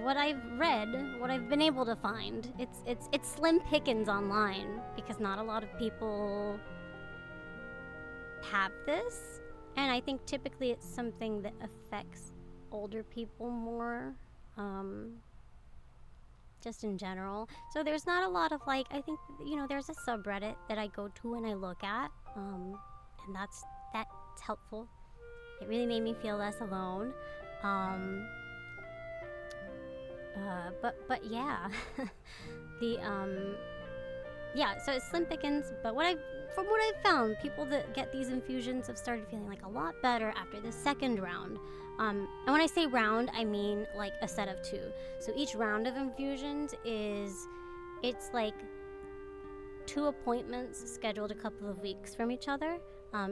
what I've read, what I've been able to find, it's slim pickings online because not a lot of people have this, and I think typically it's something that affects older people more. Just in general. So there's not a lot of like, I think, you know, there's a subreddit that I go to and I look at, and that's helpful. It really made me feel less alone. But yeah, yeah. So it's slim pickings. But from what I've found, people that get these infusions have started feeling like a lot better after the second round. And when I say round, I mean like a set of 2. So each round of infusions it's like 2 appointments scheduled a couple of weeks from each other.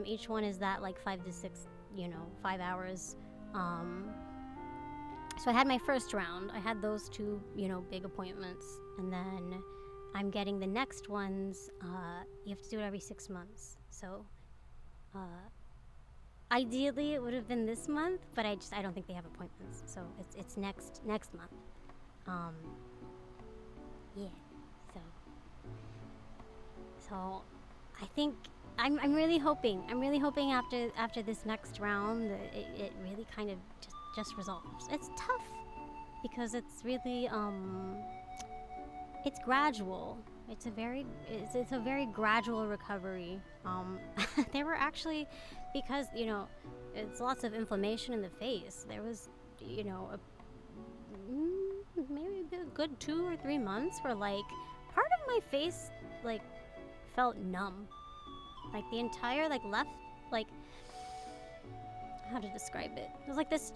Each one is that like 5 to 6, 5 hours. So I had my first round. I had those 2, big appointments, and then I'm getting the next ones. You have to do it every 6 months. So, ideally, it would have been this month, but I don't think they have appointments. So it's next month. Yeah. So I think I'm really hoping. after this next round that it really kind of just resolves. It's tough because it's really it's gradual. It's a very gradual recovery. There were actually, because it's lots of inflammation in the face, there was maybe a good 2 or 3 months where like part of my face like felt numb. Like the entire like left, like, how to describe it? It was like this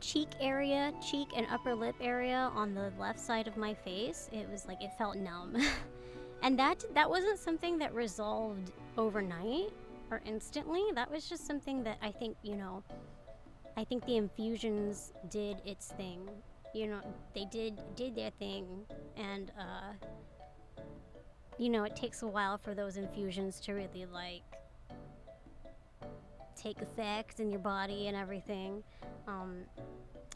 cheek and upper lip area on the left side of my face. It was like, it felt numb. And that wasn't something that resolved overnight or instantly. That was just something that I think, you know, I think the infusions did its thing. You know, they did their thing. And, you know, it takes a while for those infusions to really, like, take effect in your body and everything.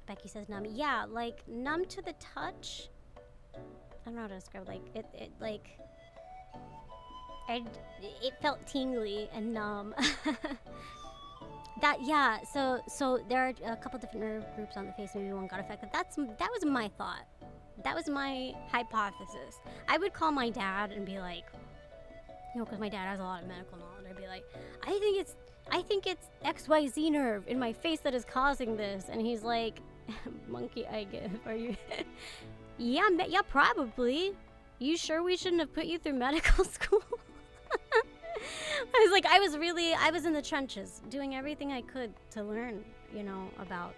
Becky says numb. Yeah, like, numb to the touch. I don't know how to describe, like, it like, it felt tingly and numb. Yeah, so there are a couple different nerve groups on the face, maybe one got affected. That was my thought. That was my hypothesis. I would call my dad and be like, you know, because my dad has a lot of medical knowledge. I'd be like, I think it's XYZ nerve in my face that is causing this. And he's like, monkey eye give, are you? Yeah, probably. You sure we shouldn't have put you through medical school? I was like, I was in the trenches doing everything I could to learn, you know, about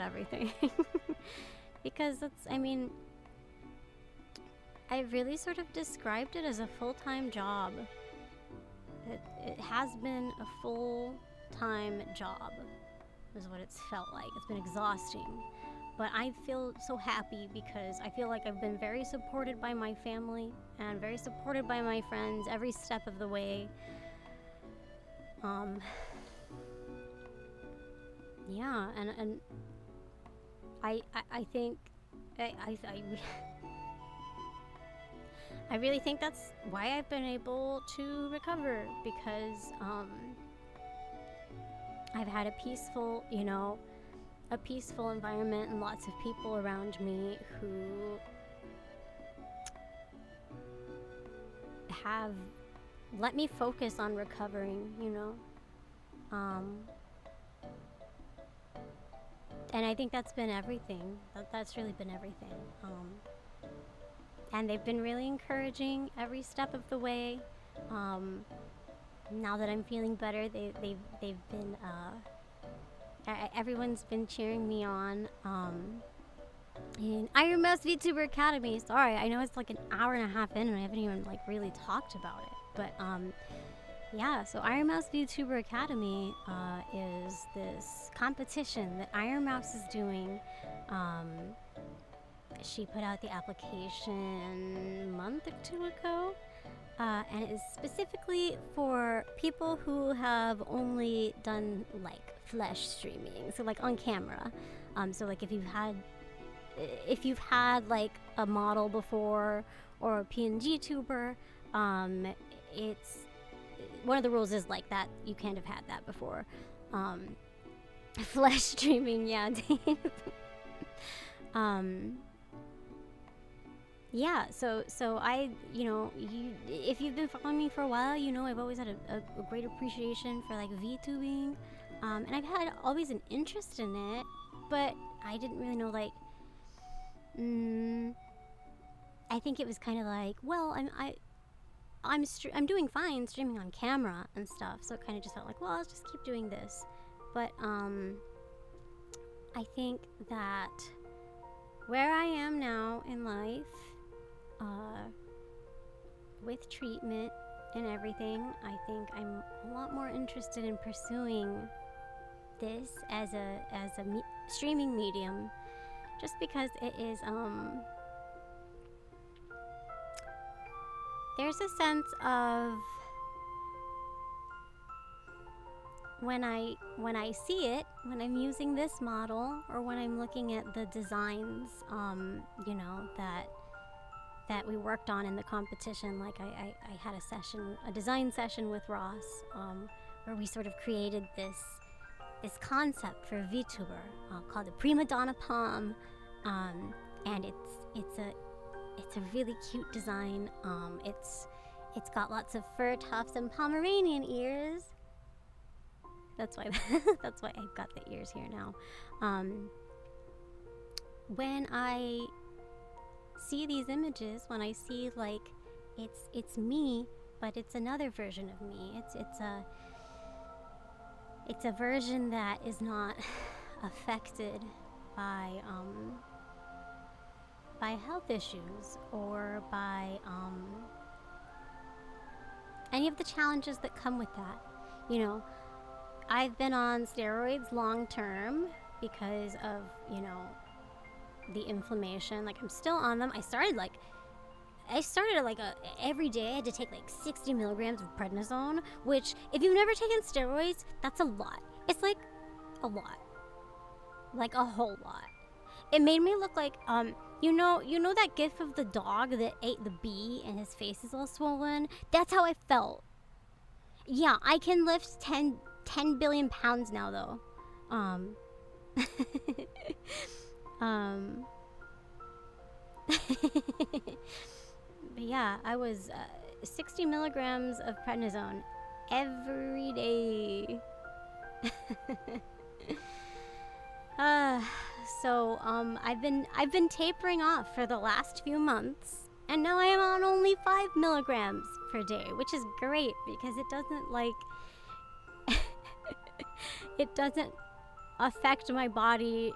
everything. Because I mean, I really sort of described it as a full-time job. It has been a full-time job, is what it's felt like. It's been exhausting. But I feel so happy because I feel like I've been very supported by my family and very supported by my friends every step of the way. Yeah, and I think I really think that's why I've been able to recover, because I've had a peaceful, you know, a peaceful environment and lots of people around me who have let me focus on recovering, you know. And I think that's been everything. That's really been everything. And they've been really encouraging every step of the way. Now that I'm feeling better, they've been everyone's been cheering me on. In Ironmouse VTuber Academy. Sorry, I know it's like an hour and a half in and I haven't even like really talked about it. But yeah, so Ironmouse VTuber Academy is this competition that Ironmouse is doing. She put out the application a month or 2 ago. And it is specifically for people who have only done like flesh streaming, so like on camera. So like if you've had like a model before or a PNG tuber, it's one of the rules is like that you can't have had that before. Flesh streaming, yeah. Yeah, so I, you know, if you've been following me for a while, you know I've always had a great appreciation for like VTubing, and I've had always an interest in it, but I didn't really know like, I think it was kind of like, well, I'm doing fine streaming on camera and stuff, so it kind of just felt like, well, I'll just keep doing this, but I think that where I am now in life, with treatment and everything, I think I'm a lot more interested in pursuing this as a streaming medium, just because it is there's a sense of when I see it, when I'm using this model or when I'm looking at the designs, you know, that we worked on in the competition. Like I had a design session with Ross, where we sort of created this concept for a VTuber called the Prima Donna Palm, and it's a really cute design. It's got lots of fur tufts and Pomeranian ears. That's why I've got the ears here now. when I see these images, when I see like it's me, but it's another version of me. It's a version that is not affected by health issues or by any of the challenges that come with that. You know, I've been on steroids long term because of, you know, the inflammation. Like, I'm still on them. I started every day I had to take like 60 milligrams of prednisone, which if you've never taken steroids, that's a lot. It's like a lot, like a whole lot. It made me look like you know that gif of the dog that ate the bee and his face is all swollen? That's how I felt. Yeah, I can lift 10 billion pounds now though. But yeah, I was 60 milligrams of prednisone every day. So I've been tapering off for the last few months, and now I am on only 5 milligrams per day, which is great because it doesn't like it doesn't affect my body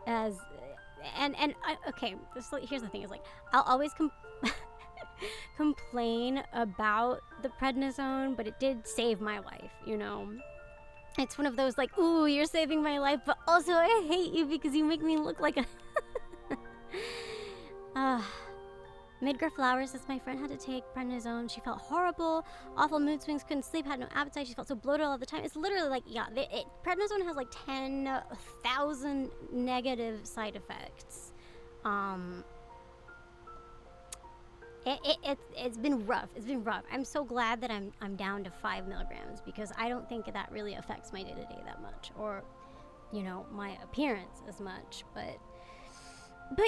as okay. Here's the thing: is like I'll always complain about the prednisone, but it did save my life, you know. It's one of those like, ooh, you're saving my life, but also I hate you because you make me look like a Midgar Flowers, as my friend had to take prednisone. She felt horrible, awful mood swings, couldn't sleep, had no appetite. She felt so bloated all the time. It's literally like, yeah, prednisone has like 10,000 negative side effects. It's been rough. It's been rough. I'm so glad that I'm down to 5 milligrams because I don't think that really affects my day-to-day that much, or, you know, my appearance as much. But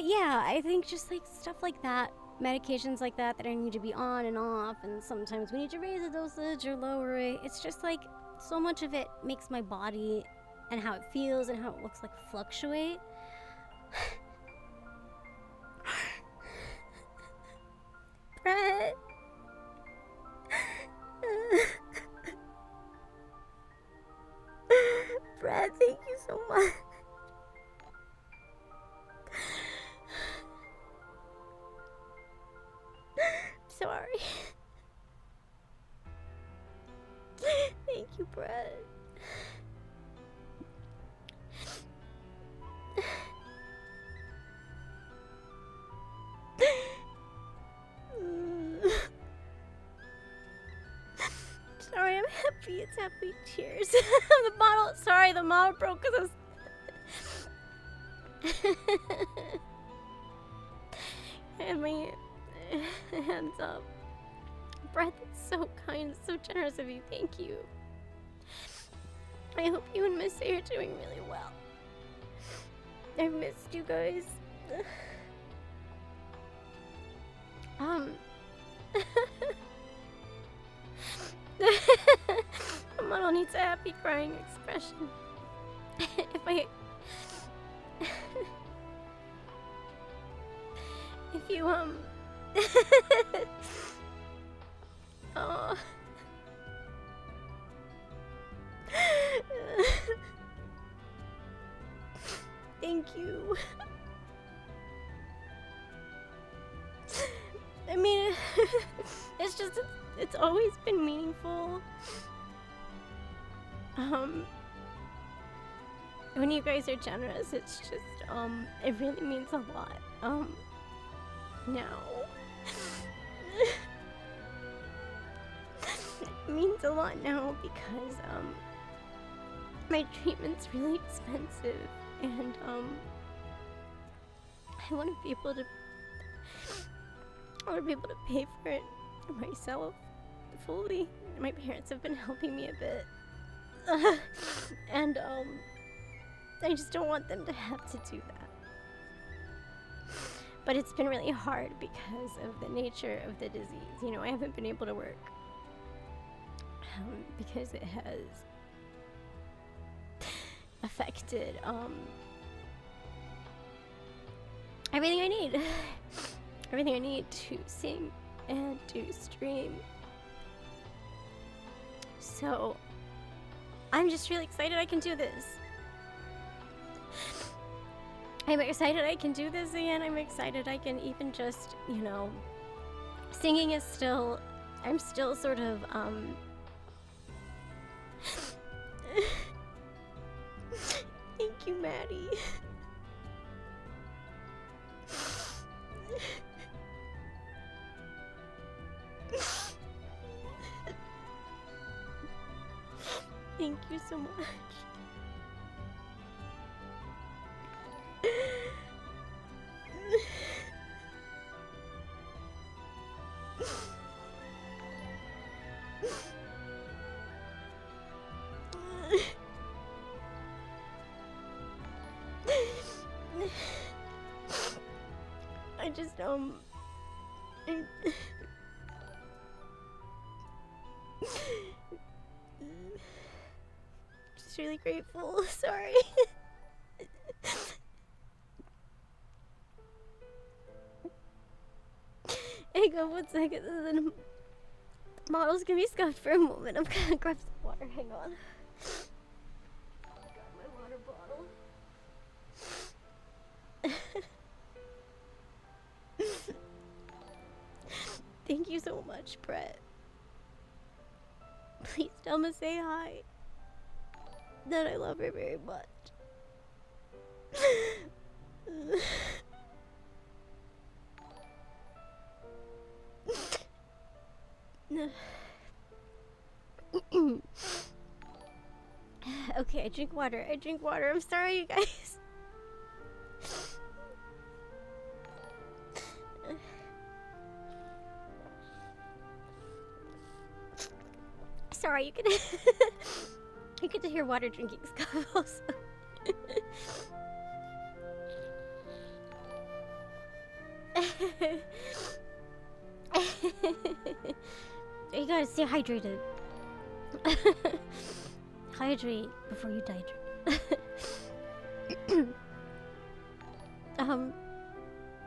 yeah, I think just like stuff like that, medications like that I need to be on and off, and sometimes we need to raise the dosage or lower it. It's just like so much of it makes my body and how it feels and how it looks like fluctuate. Brett. Brett, thank you so much. Sorry. Thank you, Brett. Sorry, I'm happy. It's happy tears. The bottle. Sorry, the bottle broke because I was. I had my hands up. Brett, that's so kind, so generous of you. Thank you. I hope you and Miss A are doing really well. I've missed you guys. The model needs a happy crying expression. If you oh. Thank you. I mean, it's always been meaningful. When you guys are generous, it's just, it really means a lot. Now. It means a lot now because, my treatment's really expensive, and, I want to be able to pay for it myself fully. My parents have been helping me a bit. And I just don't want them to have to do that. But it's been really hard because of the nature of the disease. You know, I haven't been able to work because it has affected everything I need. Everything I need to sing and to stream. So I'm just really excited I can do this. I'm excited I can do this again. I'm excited I can even just, you know, singing is still, I'm still sort of, thank you, Maddie. Thank you so much. I just just really grateful. Sorry. Hang on 1 second. The model's gonna be scuffed for a moment. I'm gonna grab some water. Hang on. Got my water bottle. Thank you so much, Brett. Please tell me say hi. That I love her very much. Okay, I drink water. I'm sorry, you guys. Sorry, you can you get to hear water drinking stuff also. You gotta stay hydrated. Hydrate before you dehydrate.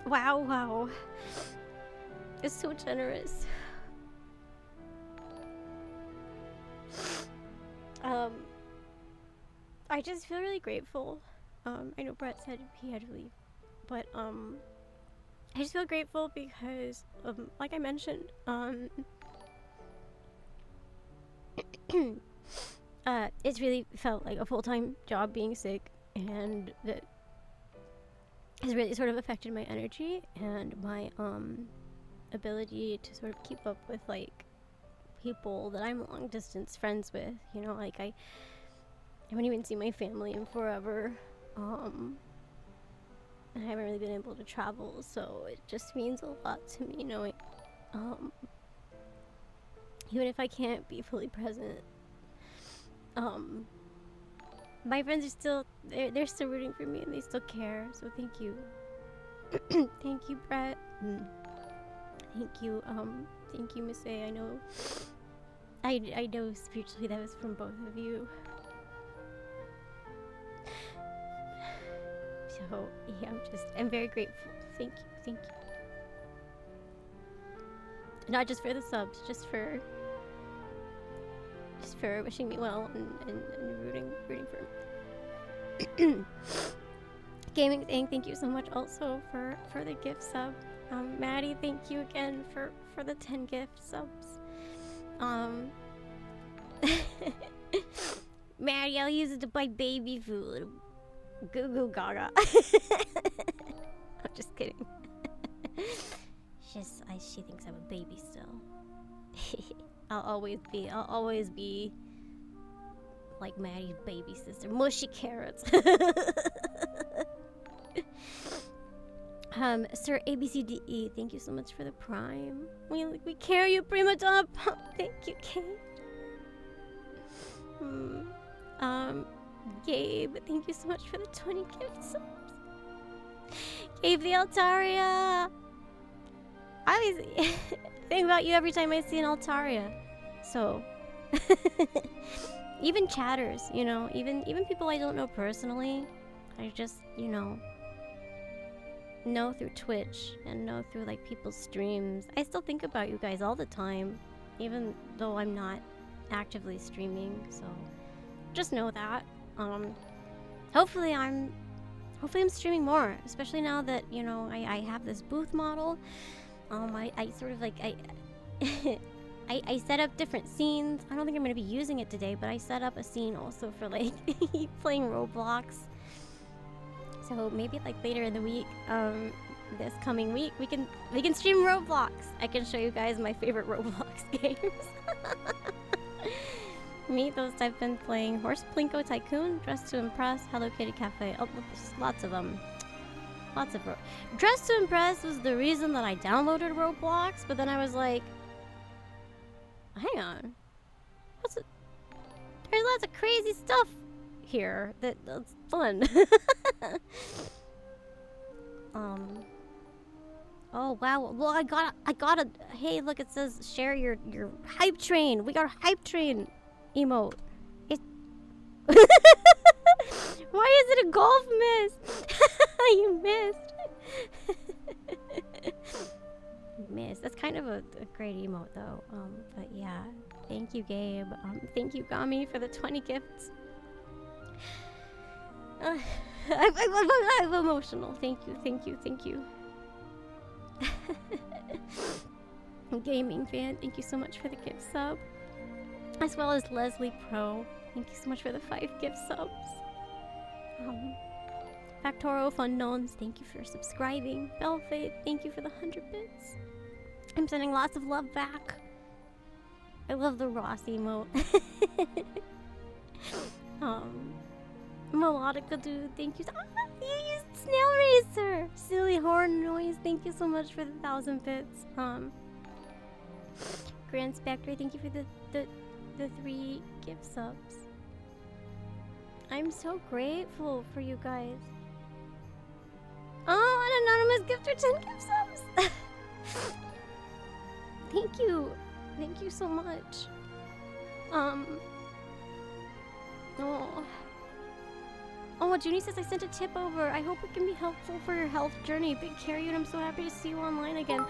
Wow. It's so generous. I just feel really grateful. I know Brett said he had to leave, but I just feel grateful because like I mentioned, it's really felt like a full-time job being sick, and that has really sort of affected my energy and my ability to sort of keep up with like people that I'm long distance friends with, you know, like I haven't even seen my family in forever, and I haven't really been able to travel, so it just means a lot to me knowing, even if I can't be fully present, my friends are still, they're still rooting for me and they still care, so thank you. Thank you, Brett. Thank you, Miss A. I know spiritually that was from both of you. So yeah, I'm very grateful. Thank you. Not just for the subs, just for wishing me well and rooting for me. Gaming thing, thank you so much also for the gift sub. Maddie, thank you again for the 10 gift subs. Maddie, I'll use it to buy baby food. Goo goo gaga. I'm just kidding. She thinks I'm a baby still. I'll always be like Maddie's baby sister. Mushy carrots. Sir ABCDE, thank you so much for the prime. We carry you, prima donna. Thank you, Kate. Gabe, thank you so much for the 20 gift subs. Gabe the Altaria. I always think about you every time I see an Altaria. So even chatters, you know, even people I don't know personally, I just, you know, know through Twitch and know through like people's streams. I still think about you guys all the time, even though I'm not actively streaming. So just know that. Hopefully I'm streaming more, especially now that, you know, I have this booth model. I sort of like I set up different scenes. I don't think I'm gonna be using it today, but I set up a scene also for like playing Roblox. So maybe like later in the week, this coming week, we can stream Roblox. I can show you guys my favorite Roblox games. Meet those I've been playing: Horse Plinko Tycoon, Dress to Impress, Hello Kitty Cafe. Oh, lots of them. Lots of Dress to Impress was the reason that I downloaded Roblox, but then I was like, hang on, what's it? There's lots of crazy stuff here that's fun. Oh wow, well I got a hey, look, it says share your hype train. We got a hype train emote. It why is it a golf miss? You missed. You missed. That's kind of a great emote though. But yeah, thank you, Gabe. Thank you, Gami, for the 20 gifts. I'm emotional. Thank you. Gaming fan, thank you so much for the gift sub. As well as Leslie Pro, thank you so much for the 5 gift subs. Factoro Fundons, thank you for subscribing. Belfade, thank you for the 100 bits. I'm sending lots of love back. I love the Ross emote. Melodica dude, thank you. You used Snail Racer! Silly horn noise, thank you so much for the 1,000 bits. Grand Spectre, thank you for the 3 gift subs. I'm so grateful for you guys. Oh, an anonymous gifter 10 gift subs! Thank you. Thank you so much. Oh, Junie says I sent a tip over. I hope it can be helpful for your health journey. Big carry, and I'm so happy to see you online again.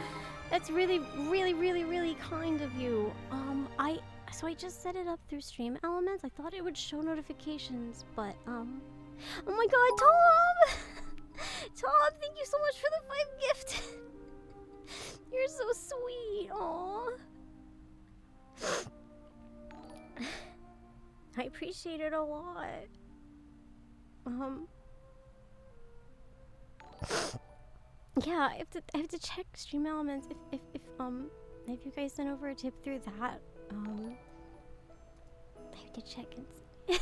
That's really, really, really, really kind of you. So I just set it up through Stream Elements. I thought it would show notifications, but oh my god, Tom! Tom, thank you so much for the 5 gift. You're so sweet. Aww. I appreciate it a lot. Yeah, I have to check Stream Elements if you guys sent over a tip through that. I have to check and see.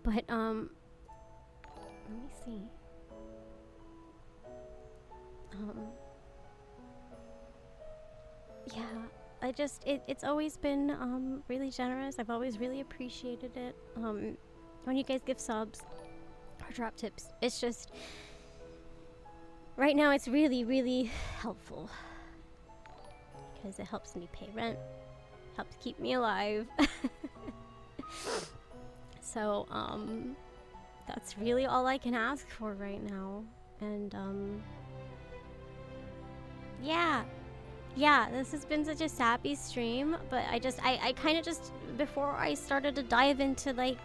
But let me see. Yeah, it's always been really generous. I've always really appreciated it. When you guys give subs or drop tips, it's just right now it's really, really helpful because it helps me pay rent, helps keep me alive. So that's really all I can ask for right now. And yeah, this has been such a sappy stream, but I kind of just, before I started to dive into like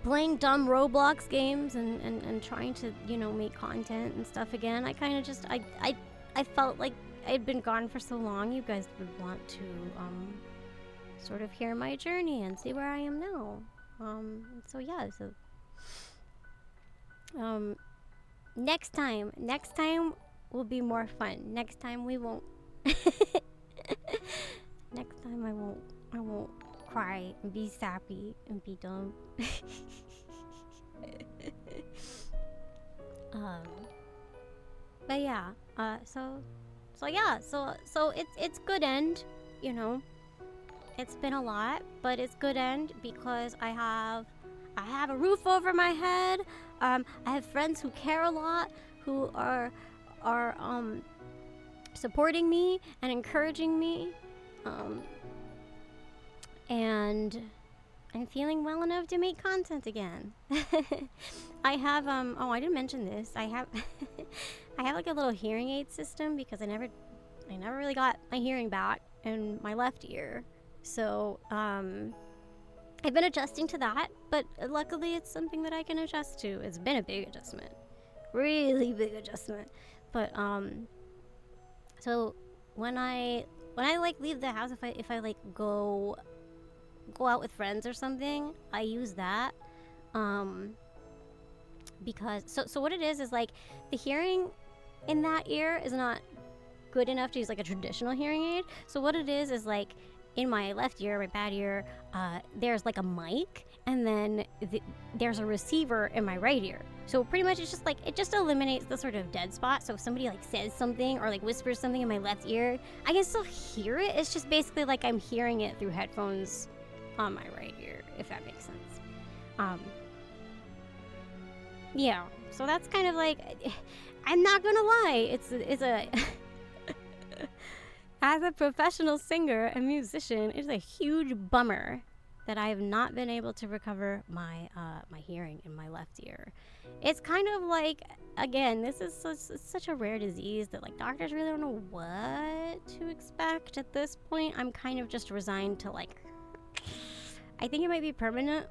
playing dumb Roblox games and trying to, you know, make content and stuff again, I kind of just, I felt like I'd been gone for so long, you guys would want to sort of hear my journey and see where I am now. So yeah, next time will be more fun. Next time we won't next time I won't cry and be sappy and be dumb. But yeah, so it's good end, you know. It's been a lot, but it's good end because I have a roof over my head. I have friends who care a lot, who are supporting me and encouraging me. And I'm feeling well enough to make content again. I have oh, I didn't mention this. I have I have like a little hearing aid system because I never really got my hearing back in my left ear. So I've been adjusting to that, but luckily it's something that I can adjust to. It's been a big adjustment. Really big adjustment. But so when I like leave the house, if I like go out with friends or something, I use that because so what it is like the hearing in that ear is not good enough to use like a traditional hearing aid. So what it is like in my left ear, my bad ear, there's like a mic, and then there's a receiver in my right ear. So pretty much it's just like, it just eliminates the sort of dead spot. So if somebody like says something or like whispers something in my left ear, I can still hear it. It's just basically like I'm hearing it through headphones on my right ear, if that makes sense. Yeah, so that's kind of like, I'm not gonna lie, it's a as a professional singer and musician, it's a huge bummer that I have not been able to recover my my hearing in my left ear. It's kind of like, again, this is such a rare disease that like doctors really don't know what to expect at this point. I'm kind of just resigned to like, I think it might be permanent.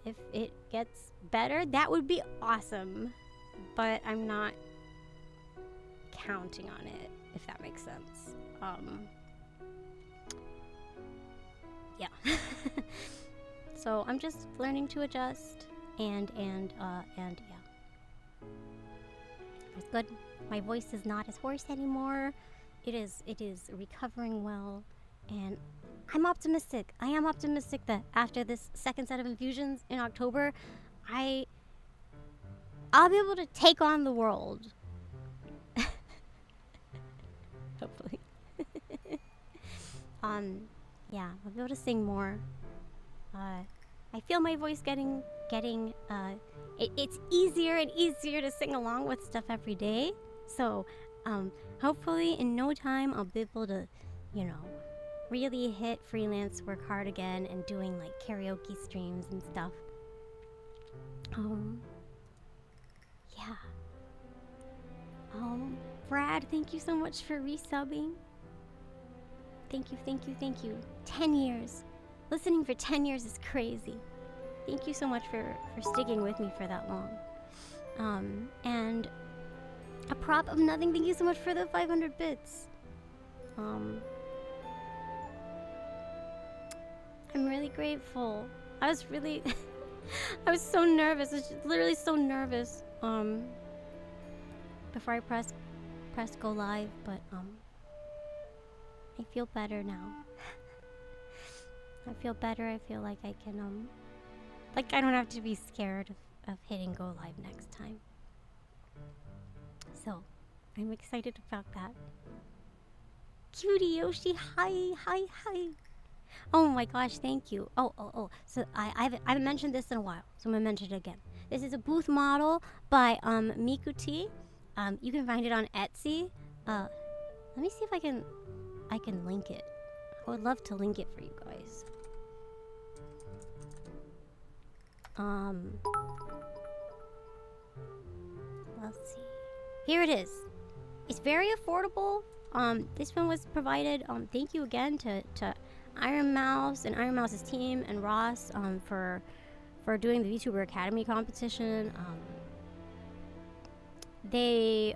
If it gets better, that would be awesome, but I'm not counting on it, if that makes sense. Yeah. So I'm just learning to adjust, and yeah, it's good. My voice is not as hoarse anymore. It is recovering well, and I'm optimistic. I am optimistic that after this second set of infusions in October, I'll be able to take on the world. Hopefully. Yeah, I'll be able to sing more. I feel my voice getting it's easier and easier to sing along with stuff every day. So, hopefully in no time I'll be able to, you know, really hit freelance, work hard again, and doing like karaoke streams and stuff. Yeah. Brad, thank you so much for resubbing. Thank you. 10 years. Listening for 10 years is crazy. Thank you so much for sticking with me for that long. And a prop of nothing, thank you so much for the 500 bits. I'm really grateful. I was really, I was so nervous. I was literally so nervous. Before I pressed go live, but I feel better now. I feel better. I feel like I can like I don't have to be scared of hitting go live next time. So I'm excited about that. Cutie Yoshi, hi. Oh my gosh, thank you. Oh. So I haven't mentioned this in a while, so I'm gonna mention it again. This is a booth model by Mikuti. You can find it on Etsy. Let me see if I can link it. I would love to link it for you guys. Let's see. Here it is. It's very affordable. This one was provided. Thank you again to Ironmouse and Ironmouse's team and Ross for doing the VTuber Academy competition. They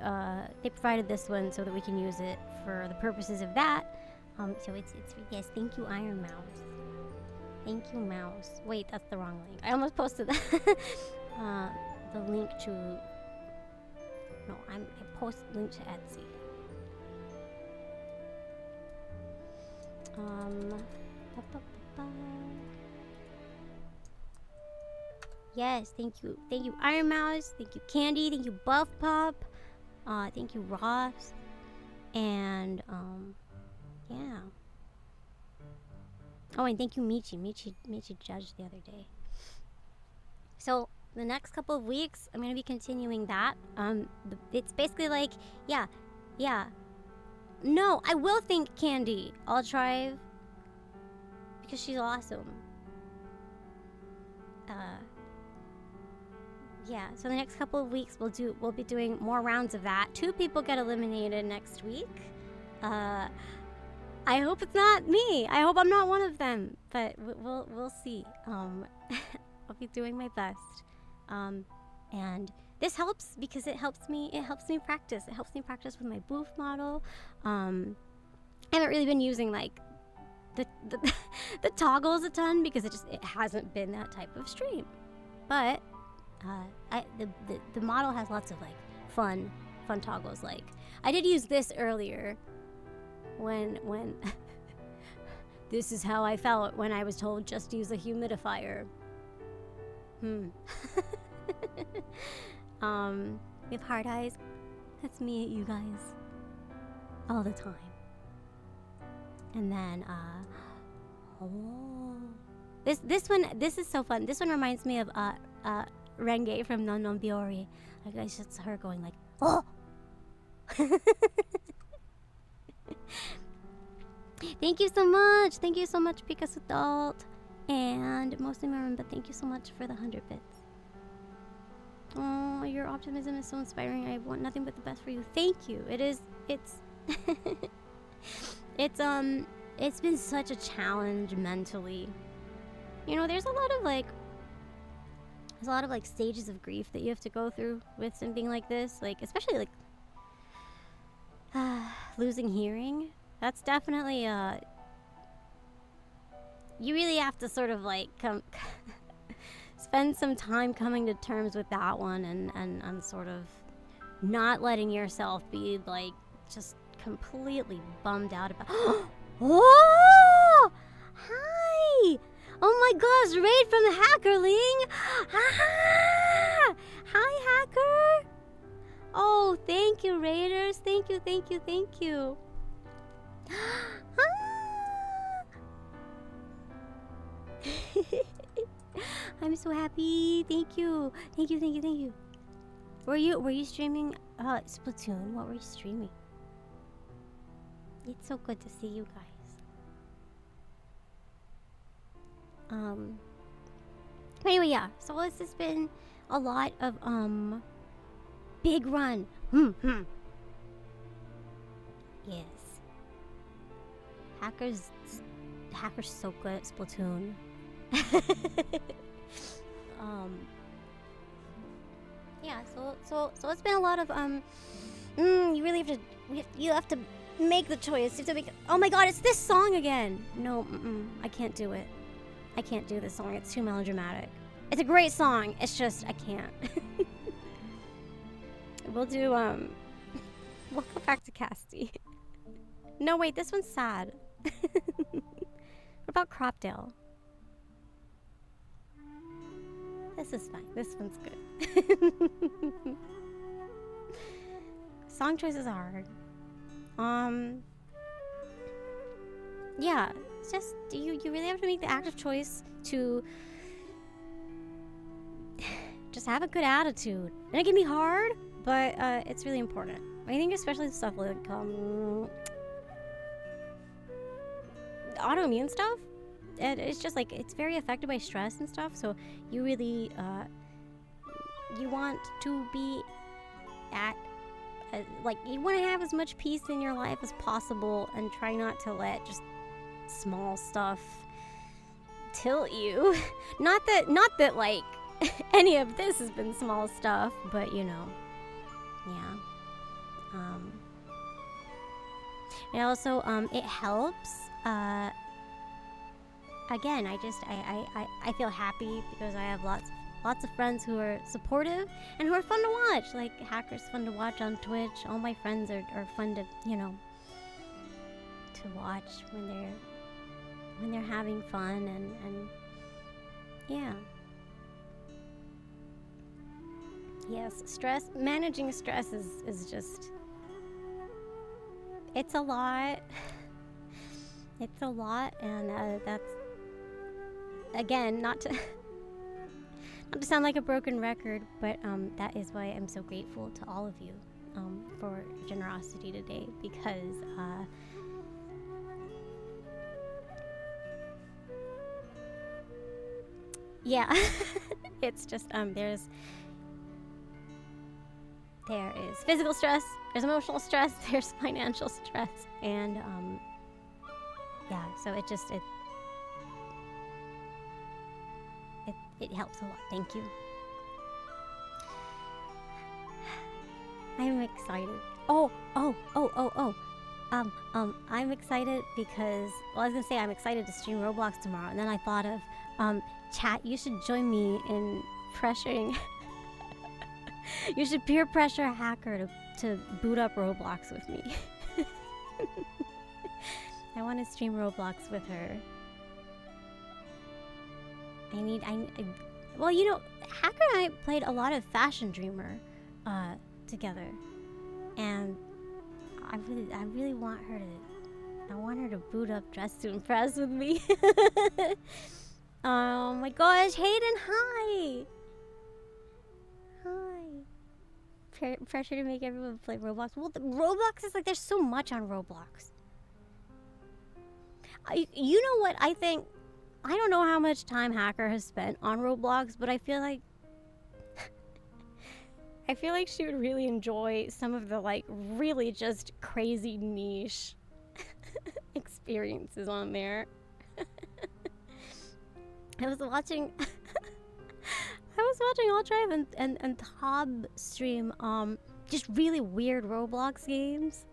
provided this one so that we can use it for the purposes of that. So it's yes, thank you, Ironmouse. Thank you, Mouse. Wait, that's the wrong link. I almost posted the link to. No, I post link to Etsy. Yes, thank you, Ironmouse. Thank you, Candy. Thank you, Buff Pup. Thank you, Ross. And yeah. Oh, and thank you, Michi. Michi judged the other day. So the next couple of weeks, I'm gonna be continuing that. It's basically like, yeah. No, I will thank Candy. I'll try, because she's awesome. Yeah, so the next couple of weeks we'll be doing more rounds of that. 2 people get eliminated next week. I hope it's not me. I hope I'm not one of them, but we'll see. I'll be doing my best. And this helps because it helps me practice. It helps me practice with my booth model. I haven't really been using like the toggles a ton because it hasn't been that type of stream. But the model has lots of like fun toggles. Like I did use this earlier when this is how I felt when I was told just use a humidifier. You have hard eyes. That's me at you guys all the time. And then this is so fun. This one reminds me of Renge from Non Non Biori. Like it's just her going like, oh. Thank you so much. Thank you so much, Picasso Adult. And mostly Marin, but thank you so much for the 100 bits. Oh, your optimism is so inspiring. I want nothing but the best for you. Thank you. It's it's been such a challenge mentally. You know, there's a lot of like stages of grief that you have to go through with something like this. Like especially like losing hearing. That's definitely you really have to sort of like spend some time coming to terms with that one and sort of not letting yourself be like just completely bummed out about. Oh, hi! Oh my gosh, raid from the Hackerling! Ah! Hi, Hacker! Oh, thank you, Raiders. Thank you. I'm so happy. Thank you. Were you streaming Splatoon? What were you streaming? It's so good to see you guys. Anyway, yeah. So this has been a lot of big run. Yes. Hacker's so good at Splatoon. Yeah, so it's been a lot of you really have to make the choice. You have to make. Oh my god, it's this song again. No, I can't do it. I can't do this song. It's too melodramatic. It's a great song. It's just I can't. We'll do we'll go back to Casty. No, wait, this one's sad. What about Cropdale? This is fine. This one's good. Song choices are hard. Yeah, it's just you really have to make the active choice to just have a good attitude. And it can be hard, but it's really important. I think especially the stuff like autoimmune stuff. It's just like it's very affected by stress and stuff. So you really you want to be at like you want to have as much peace in your life as possible and try not to let just small stuff tilt you. Not that like any of this has been small stuff, but you know, yeah. It also it helps. Again, I feel happy because I have lots of friends who are supportive and who are fun to watch. Like Hacker's fun to watch on Twitch. All my friends are fun to, you know, to watch when they're having fun and yeah. Yes, managing stress is just, it's a lot. It's a lot, and that's, again, not to sound like a broken record, but that is why I'm so grateful to all of you for generosity today, because yeah, it's just there is physical stress, there's emotional stress, there's financial stress, and yeah, so it helps a lot. Thank you. I'm excited. I'm excited because, well, I was gonna say I'm excited to stream Roblox tomorrow, and then I thought of, chat, you should join me in pressuring, you should peer pressure a hacker to boot up Roblox with me. I want to stream Roblox with her. Well, you know, Hacker and I played a lot of Fashion Dreamer, together, and I really want her to boot up Dress to Impress with me. Oh my gosh, Hayden, hi! Hi. Pressure to make everyone play Roblox. Well, Roblox is like, there's so much on Roblox. You know what, I think, I don't know how much time Hacker has spent on Roblox, but I feel like she would really enjoy some of the, like, really just crazy niche experiences on there. I was watching Altrive and Tob stream just really weird Roblox games.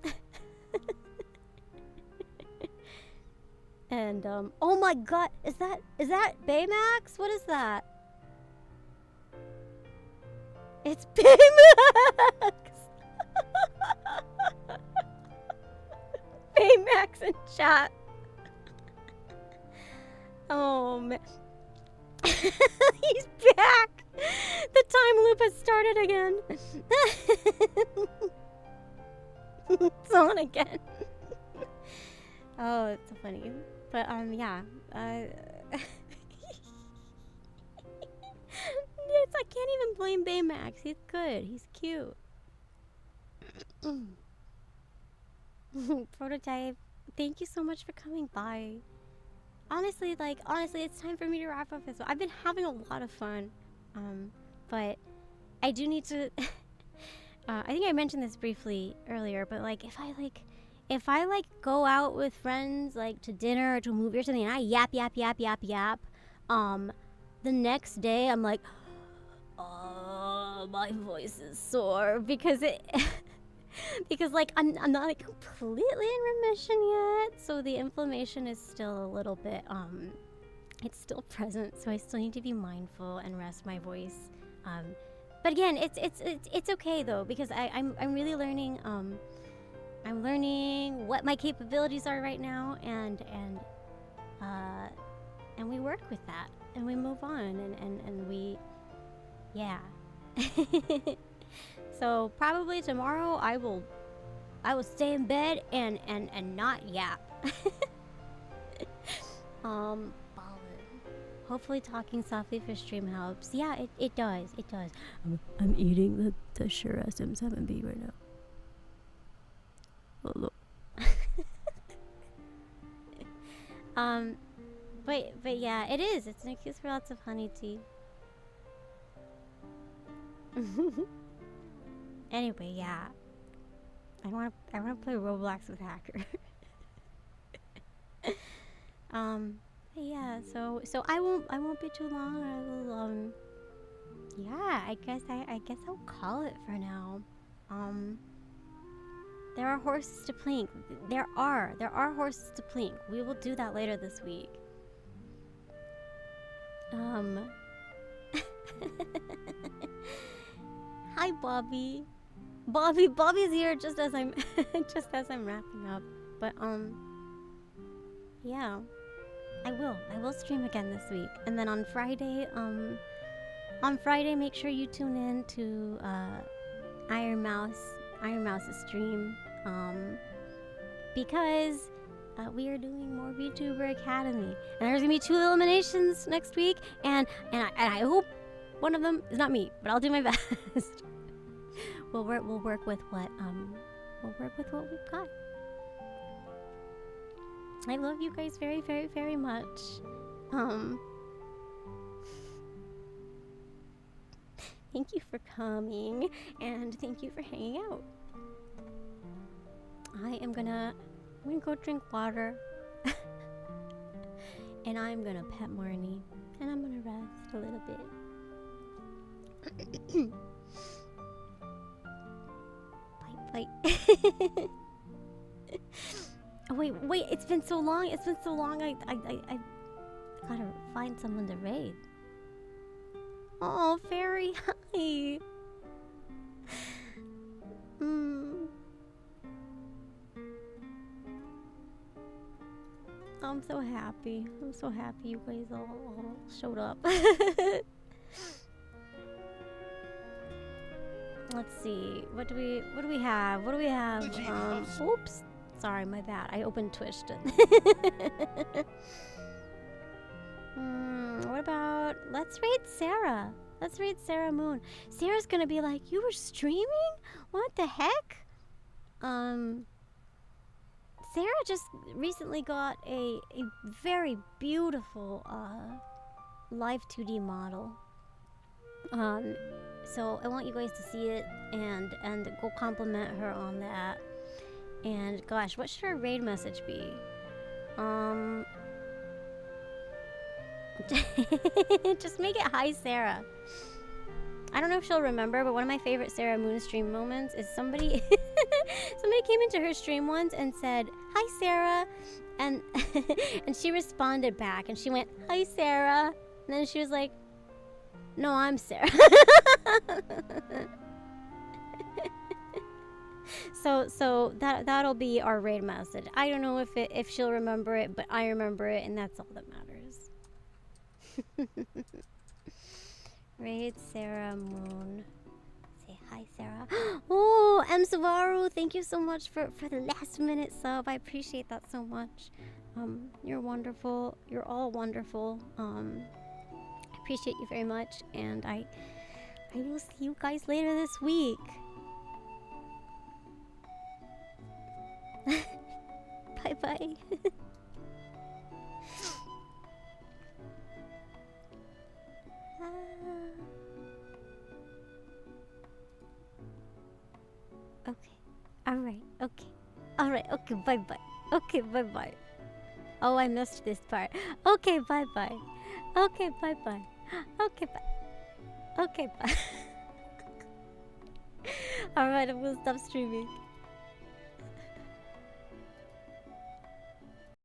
And oh my god, is that Baymax? What is that? It's Baymax! Baymax in chat. Oh man. He's back! The time loop has started again. It's on again. Oh, it's so funny. But yeah. I can't even blame Baymax. He's good. He's cute. Prototype, thank you so much for coming by. Honestly, it's time for me to wrap up as well. I've been having a lot of fun, but I do need to. I think I mentioned this briefly earlier, but like, if I go out with friends, like to dinner or to a movie or something, and I yap, the next day I'm like, oh, my voice is sore because because like I'm not like completely in remission yet, so the inflammation is still a little bit it's still present, so I still need to be mindful and rest my voice. But again, it's okay though, because I'm really learning. I'm learning what my capabilities are right now, and we work with that, and we move on, and we, yeah. So probably tomorrow I will stay in bed and not yap. Ballin'. Hopefully talking softly for stream helps. Yeah, it does. I'm eating the Shure SM7B right now. Hello. But yeah, it is. It's an excuse for lots of honey tea. Anyway, yeah. I wanna play Roblox with Hacker. But yeah, so I won't be too long. I will yeah, I guess I'll call it for now. There are horses to plink. There are horses to plink. We will do that later this week. Hi, Bobby. Bobby's here just as I'm wrapping up. But yeah, I will stream again this week, and then on Friday make sure you tune in to Ironmouse's stream, because we are doing more VTuber Academy, and there's gonna be 2 eliminations next week, and I hope one of them is not me, but I'll do my best. We'll work with what we've got. I love you guys very, very, very much. thank you for coming, and thank you for hanging out. I'm gonna go drink water, and I'm gonna pet Marnie, and I'm gonna rest a little bit. Bite. Oh wait, it's been so long. I gotta find someone to raid. Oh, fairy, hi. I'm so happy. You guys all showed up. Let's see. What do we have? Oops. Sorry, my bad. I opened Twitch. What about... Let's raid Sarah. Let's raid Sarah Moon. Sarah's gonna be like, you were streaming? What the heck? Sarah just recently got a very beautiful live 2D model. So I want you guys to see it and go compliment her on that. And gosh, what should our raid message be? Just make it hi Sarah. I don't know if she'll remember, but one of my favorite Sarah Moon stream moments is somebody came into her stream once and said, "Hi Sarah," and and she responded back and she went, "Hi Sarah," and then she was like, "No, I'm Sarah." So that'll be our raid message. I don't know if she'll remember it, but I remember it, and that's all that matters. Raid Sarah Moon. Say hi, Sarah. Oh, M Savaru, thank you so much for the last minute sub. I appreciate that so much. You're wonderful. You're all wonderful. I appreciate you very much, and I will see you guys later this week. Bye bye. Okay. Alright. Okay, bye bye. Okay, bye bye. Oh, I missed this part. Okay, bye bye. Okay, bye bye. Okay, bye. Okay, bye. Alright, I'm gonna stop streaming.